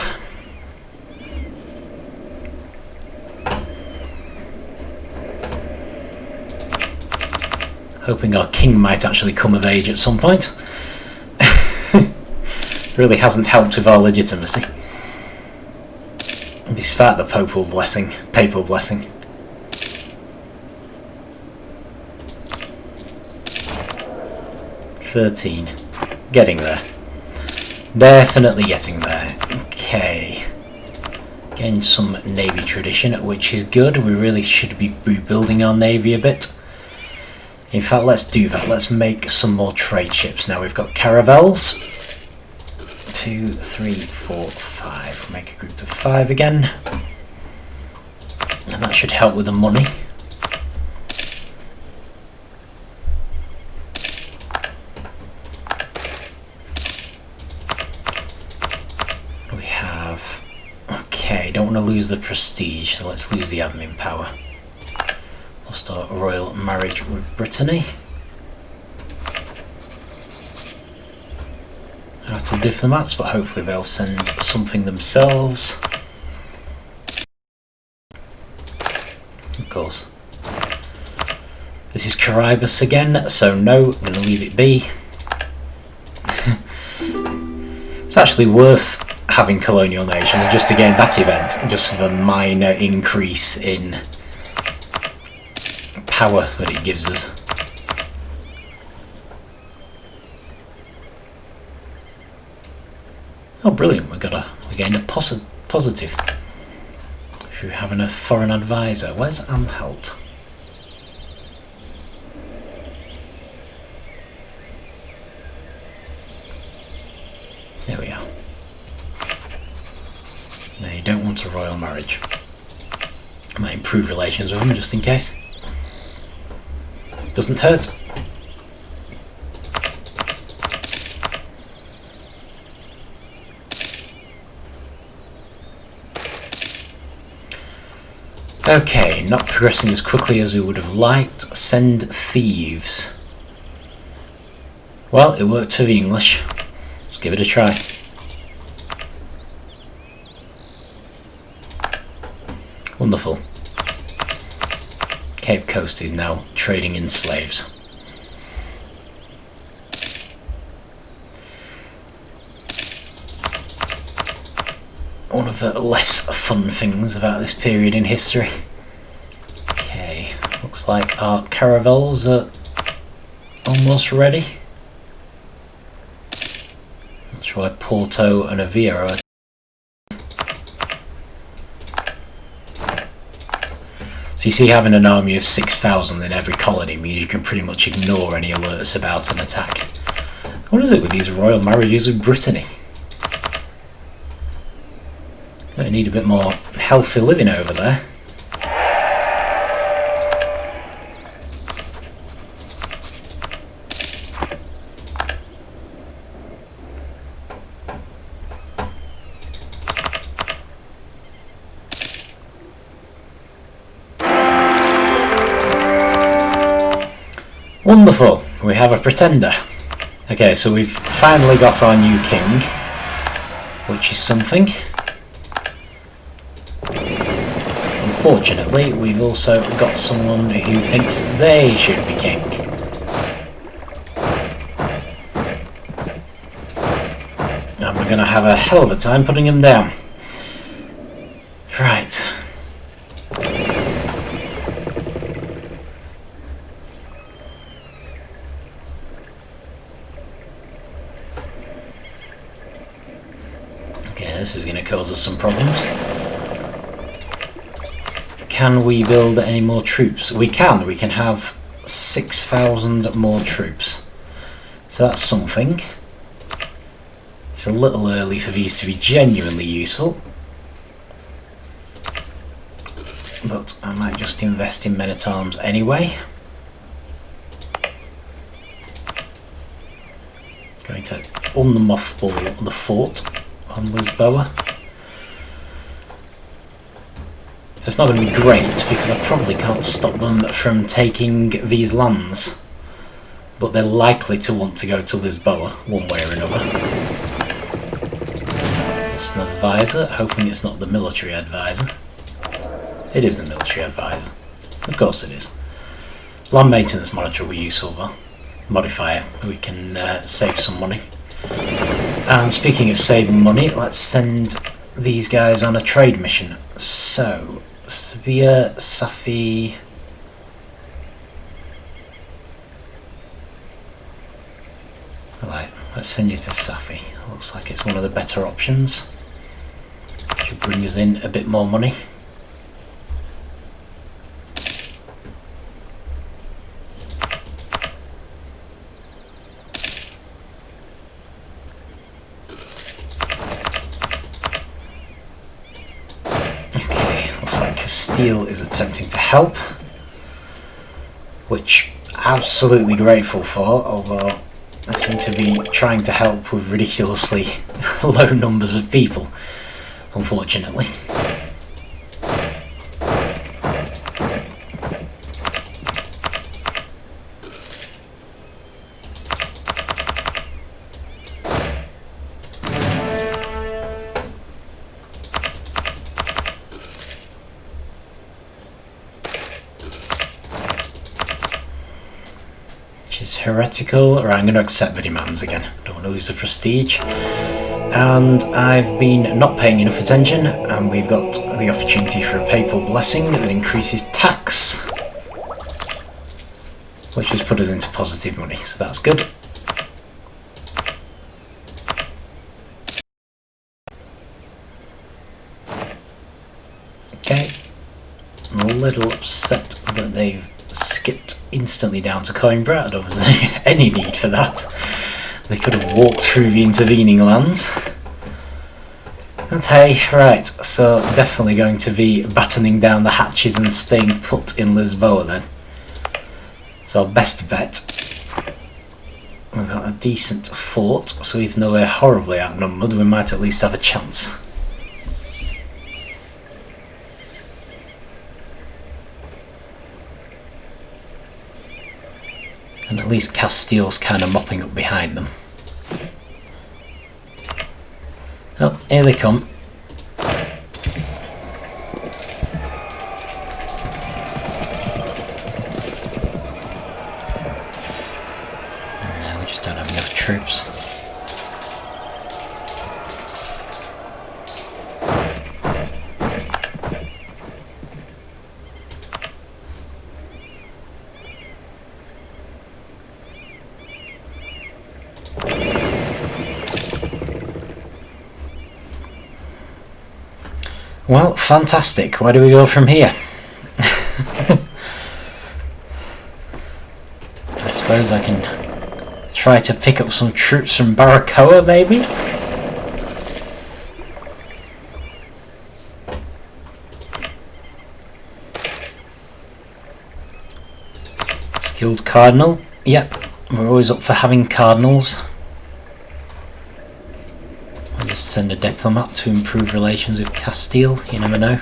Hoping our king might actually come of age at some point. Really hasn't helped with our legitimacy, despite the papal blessing. 13. Getting there. Definitely getting there. Okay. Getting some navy tradition, which is good. We really should be rebuilding our navy a bit. In fact, let's do that. Let's make some more trade ships. Now we've got caravels. 2, 3, 4, 5. We'll make a group of 5 again. And that should help with the money. We have... Okay, don't want to lose the prestige, so let's lose the admin power. We'll start a royal marriage with Brittany. Out of diplomats, but hopefully they'll send something themselves. Of course. This is Caraibas again, so no, I'm going to leave it be. It's actually worth having colonial nations just to gain that event, just for the minor increase in power that it gives us. Oh, brilliant! We gained a positive. Through having a foreign advisor. Where's Anhalt? There we are. No, you don't want a royal marriage. I might improve relations with them just in case. Doesn't hurt. Okay, not progressing as quickly as we would have liked. Send thieves. Well, it worked for the English. Let's give it a try. Wonderful. Cape Coast is now trading in slaves. One of the less fun things about this period in history. Okay, looks like our caravels are almost ready. Not sure why Porto and Avia are. So you see, having an army of 6,000 in every colony means you can pretty much ignore any alerts about an attack. What is it with these royal marriages with Brittany? I need a bit more healthy living over there. Wonderful, we have a pretender. Okay, so we've finally got our new king, which is something. Unfortunately, we've also got someone who thinks they should be king. And we're going to have a hell of a time putting him down. Right. Okay, this is going to cause us some problems. Can we build any more troops? We can. We can have 6,000 more troops. So that's something. It's a little early for these to be genuinely useful. But I might just invest in men-at-arms anyway. Going to unmothball the fort on Lisboa. So it's not going to be great because I probably can't stop them from taking these lands, but they're likely to want to go to Lisboa one way or another. Just an advisor, hoping it's not the military advisor. It is the military advisor. Of course it is. Land maintenance monitor will be useful though. Modifier, we can save some money. And speaking of saving money, let's send these guys on a trade mission. So, Sevilla, Safi. Right, let's send you to Safi. Looks like it's one of the better options. Should bring us in a bit more money. Castile is attempting to help, which I'm absolutely grateful for, although I seem to be trying to help with ridiculously low numbers of people, unfortunately. Heretical. Right, I'm going to accept the demands again. Don't want to lose the prestige. And I've been not paying enough attention, and we've got the opportunity for a papal blessing that increases tax, which has put us into positive money, so that's good. Okay. I'm a little upset that they've skipped instantly down to Coimbra. I don't think there's any need for that. They could have walked through the intervening lands. And hey, right, so definitely going to be battening down the hatches and staying put in Lisboa then. So best bet. We've got a decent fort, so even though we're horribly outnumbered, we might at least have a chance. And at least Castile's kind of mopping up behind them. Oh, here they come. No, we just don't have enough troops. Well, fantastic. Where do we go from here? I suppose I can try to pick up some troops from Baracoa, maybe? Skilled Cardinal. Yep, we're always up for having Cardinals. I'll just send a diplomat to improve relations with Castile, you never know.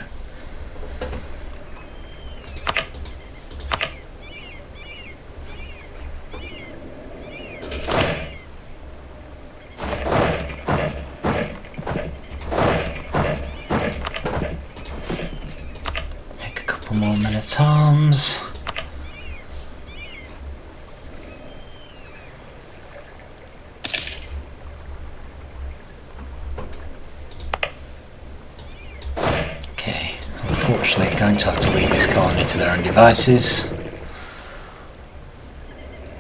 Take a couple more men-at-arms. Unfortunately, going to have to leave this colony to their own devices,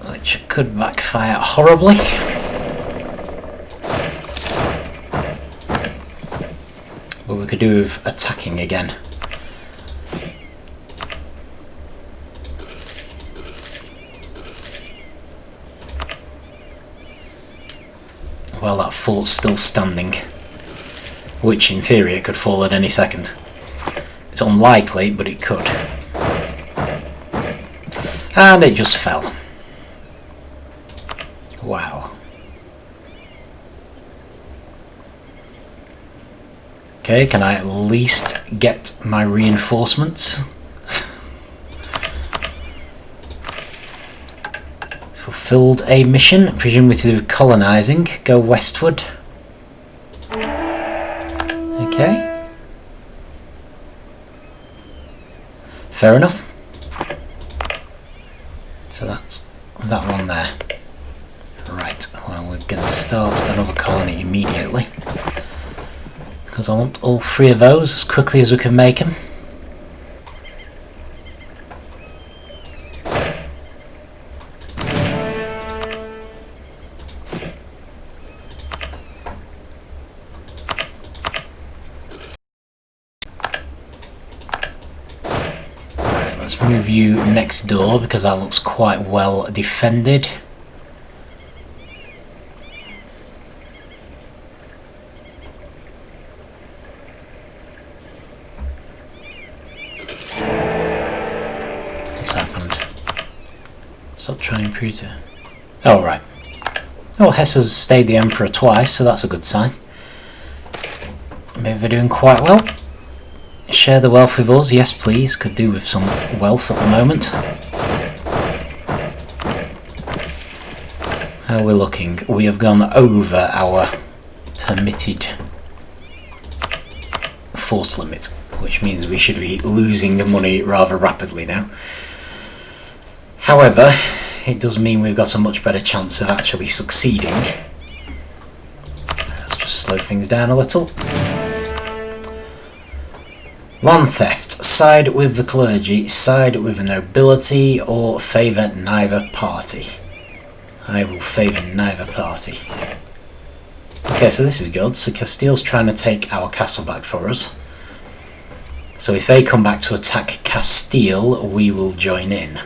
which could backfire horribly. But we could do with attacking again. Well, that fort's still standing, which in theory it could fall at any second. It's unlikely, but it could. And it just fell. Wow. Okay, can I at least get my reinforcements? Fulfilled a mission, presumably to do with colonising. Go westward. Okay. Fair enough. So that's that one there. Right, well, we're going to start another colony immediately, because I want all three of those as quickly as we can make them. Let's move you next door because that looks quite well defended. What's happened? Stop trying to improve it. Oh, right. Well, Hesse has stayed the Emperor twice, so that's a good sign. Maybe they're doing quite well. Share the wealth with us, yes please, could do with some wealth at the moment. How we're looking, we have gone over our permitted force limit, which means we should be losing the money rather rapidly now. However, it does mean we've got a much better chance of actually succeeding. Let's just slow things down a little. Land theft. Side with the clergy, side with the nobility, or favour neither party. I will favour neither party. Okay, so this is good. So Castile's trying to take our castle back for us. So if they come back to attack Castile, we will join in.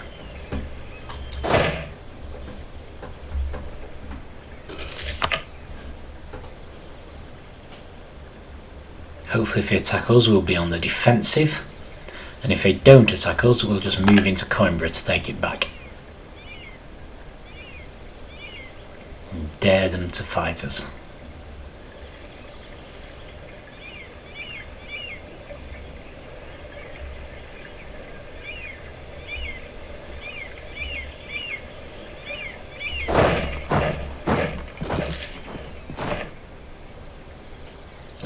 Hopefully if they attack us, we'll be on the defensive. And if they don't attack us, we'll just move into Coimbra to take it back. And dare them to fight us.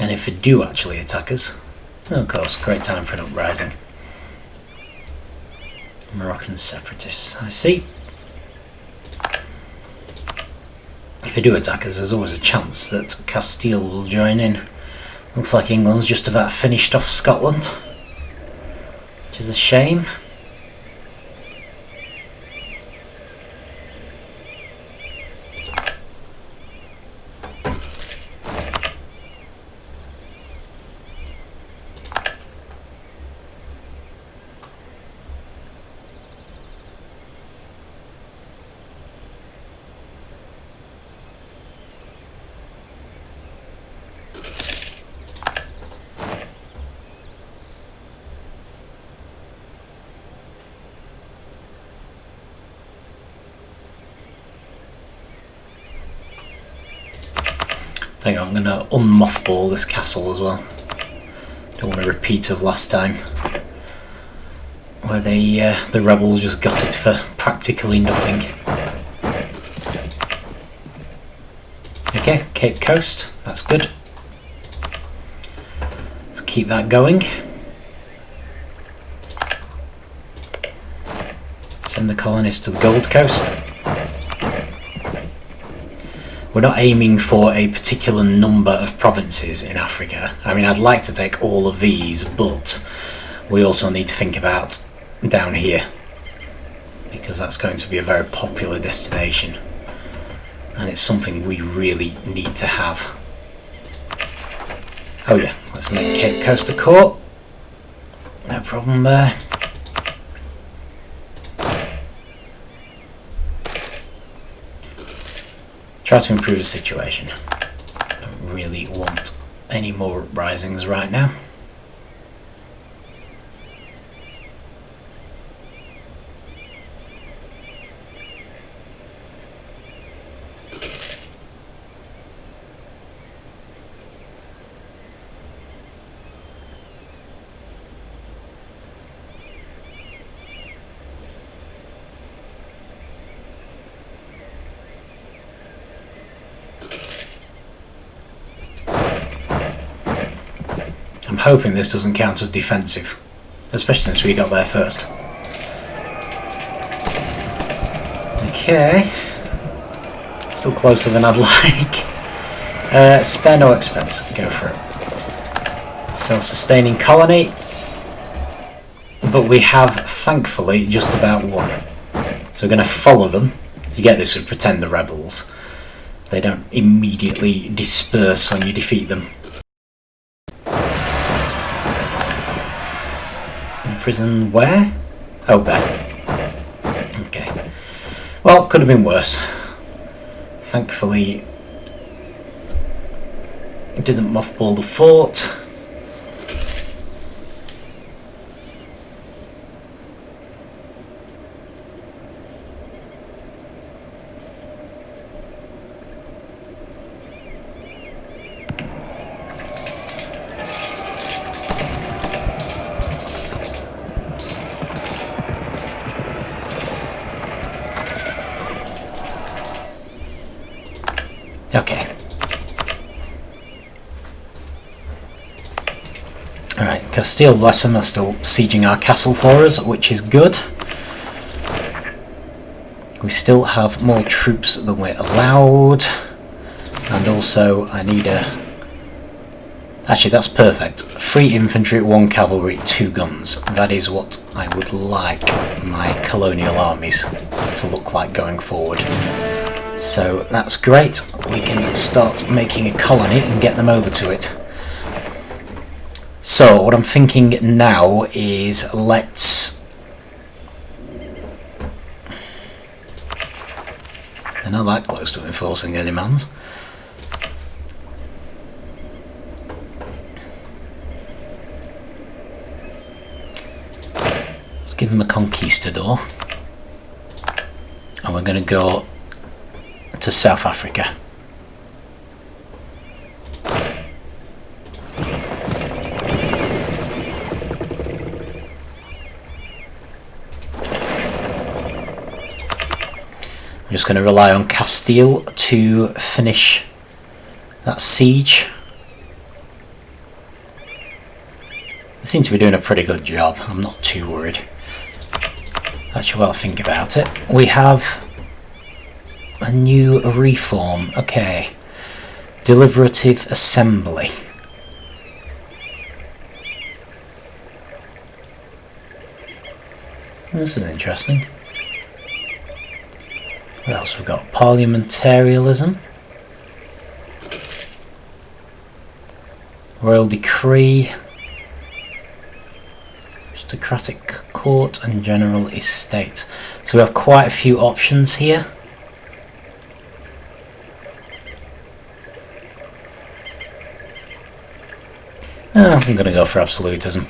And if they do actually attack us, well, of course, great time for an uprising. Moroccan separatists, I see. If they do attack us, there's always a chance that Castile will join in. Looks like England's just about finished off Scotland, which is a shame. Hang on, I'm going to unmothball this castle as well. Don't want a repeat of last time, where the rebels just got it for practically nothing. Okay, Cape Coast, that's good. Let's keep that going. Send the colonists to the Gold Coast. We're not aiming for a particular number of provinces in Africa. I mean, I'd like to take all of these, but we also need to think about down here, because that's going to be a very popular destination, and it's something we really need to have. Oh yeah, let's make Cape Coast a core. No problem there. Try to improve the situation. Don't really want any more uprisings right now. I'm hoping this doesn't count as defensive, especially since we got there first. Okay, still closer than I'd like. Spare no expense, go for it. Self-sustaining colony, but we have thankfully just about one. So we're going to follow them. You get this with Pretend the Rebels. They don't immediately disperse when you defeat them. Prison where? Oh, there. Okay. Well, could have been worse. Thankfully, it didn't mothball the fort. Okay. Alright, Castile, bless them, are still sieging our castle for us, which is good. We still have more troops than we're allowed. And also, I need a... Actually, that's perfect. 3 infantry, 1 cavalry, 2 guns. That is what I would like my colonial armies to look like going forward. So that's great. We can start making a colony and get them over to it. So what I'm thinking now is let's... They're not that close to enforcing their demands. Let's give them a conquistador. And we're going to go to South Africa. I'm just going to rely on Castile to finish that siege. seem to be doing a pretty good job. I'm not too worried. Actually, while I think about it, we have a new reform. Okay. Deliberative Assembly. This is interesting. What else we've got? Parliamentarianism. Royal Decree. Aristocratic Court and General Estates. So we have quite a few options here. I'm going to go for absolutism.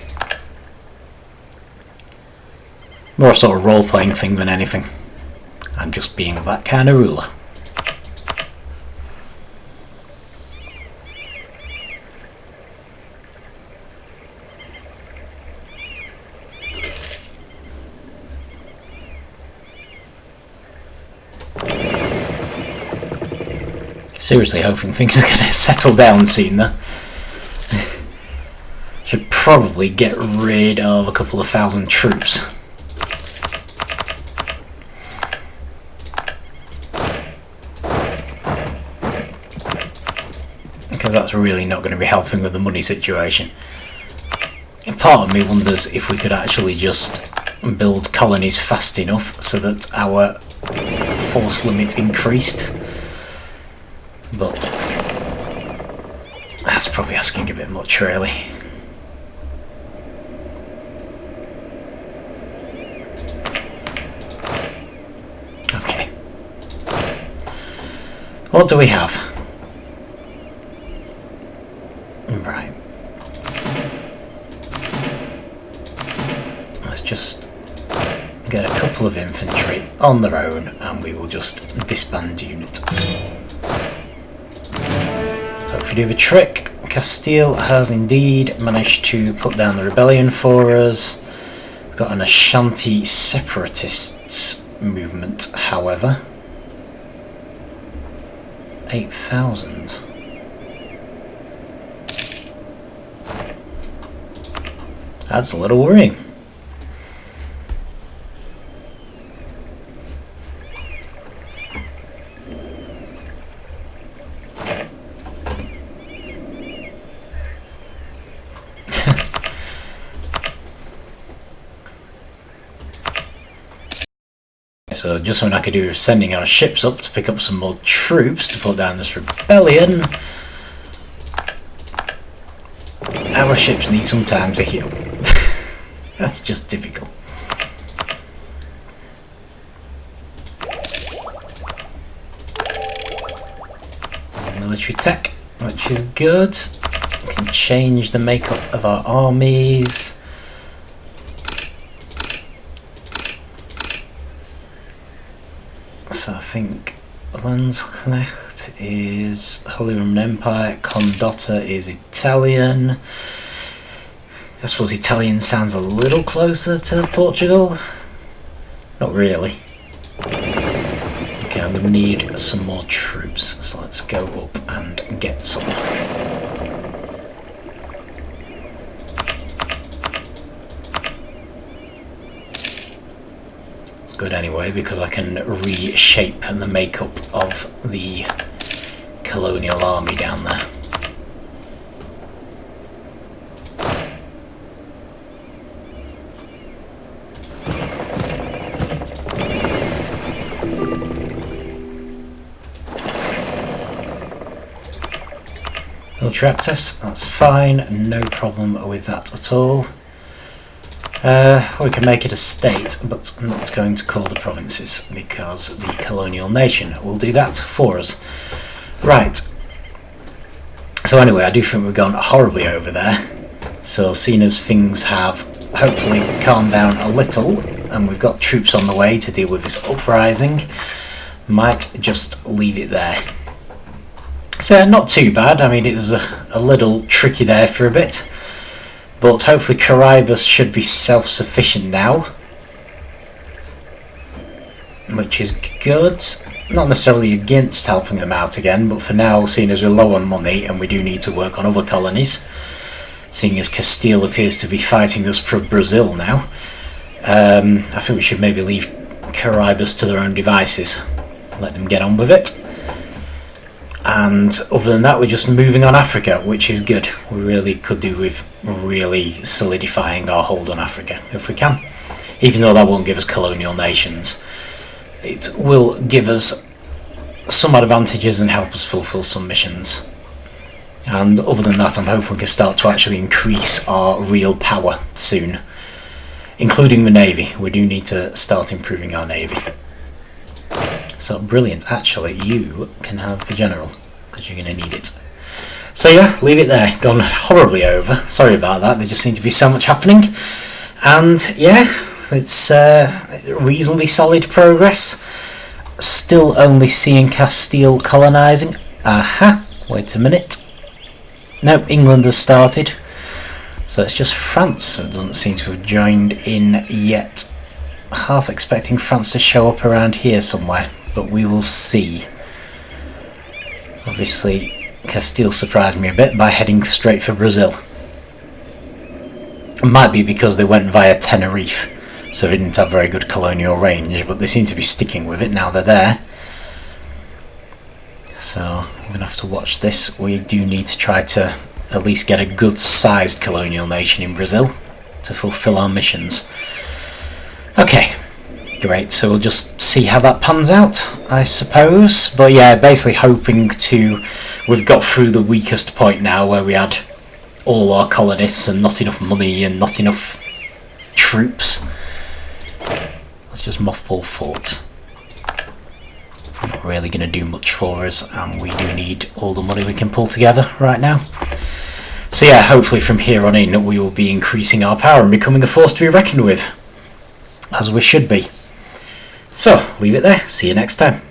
More sort of role-playing thing than anything. I'm just being that kind of ruler. Seriously hoping things are going to settle down soon though. Should probably get rid of a couple of thousand troops. Because that's really not going to be helping with the money situation. Part of me wonders if we could actually just build colonies fast enough so that our force limit increased. But that's probably asking a bit much, really. Okay. What do we have? Right. Let's just get a couple of infantry on their own and we will just disband unit. Hopefully do the trick. Castile has indeed managed to put down the rebellion for us. We've got an Ashanti separatists movement, however. 8,000. That's a little worrying. So just when I could do with sending our ships up to pick up some more troops to put down this rebellion, our ships need some time to heal. That's just difficult. Military tech, which is good. We can change the makeup of our armies. So I think Landsknecht is Holy Roman Empire, Condotta is Italian. I suppose Italian sounds a little closer to Portugal. Not really. Okay, I'm going to need some more troops, so let's go up and get some. It's good anyway, because I can reshape the makeup of the colonial army down there. Military access, that's fine, no problem with that at all. We can make it a state, but I'm not going to call the provinces because the colonial nation will do that for us. Right. So anyway, I do think we've gone horribly over there. So seeing as things have hopefully calmed down a little and we've got troops on the way to deal with this uprising, might just leave it there. So not too bad. I mean, it was a little tricky there for a bit, but hopefully Caraibas should be self-sufficient now, which is good. Not necessarily against helping them out again, but for now, seeing as we're low on money and we do need to work on other colonies, seeing as Castile appears to be fighting us for Brazil now. I think we should maybe leave Caraibas to their own devices, let them get on with it. And other than that, we're just moving on Africa, which is good. We really could do with really solidifying our hold on Africa if we can. Even though that won't give us colonial nations, it will give us some advantages and help us fulfill some missions. And other than that, I'm hoping we can start to actually increase our real power soon, including the navy. We do need to start improving our navy. So brilliant, actually you can have the general, because you're going to need it. So yeah, leave it there. Gone horribly over, sorry about that, there just seems to be so much happening. And yeah, it's reasonably solid progress. Still only seeing Castile colonising. Aha, wait a minute. No, England has started. So it's just France that doesn't seem to have joined in yet. Half expecting France to show up around here somewhere, but we will see. Obviously, Castile surprised me a bit by heading straight for Brazil. It might be because they went via Tenerife, so they didn't have very good colonial range, but they seem to be sticking with it now they're there. So I'm going to have to watch this. We do need to try to at least get a good sized colonial nation in Brazil to fulfill our missions. Okay, great, so we'll just see how that pans out, I suppose. But yeah, basically hoping to... We've got through the weakest point now where we had all our colonists and not enough money and not enough troops. Let's just mothball forts. Not really going to do much for us, and we do need all the money we can pull together right now. So yeah, hopefully from here on in we will be increasing our power and becoming a force to be reckoned with, as we should be. So, leave it there. See you next time.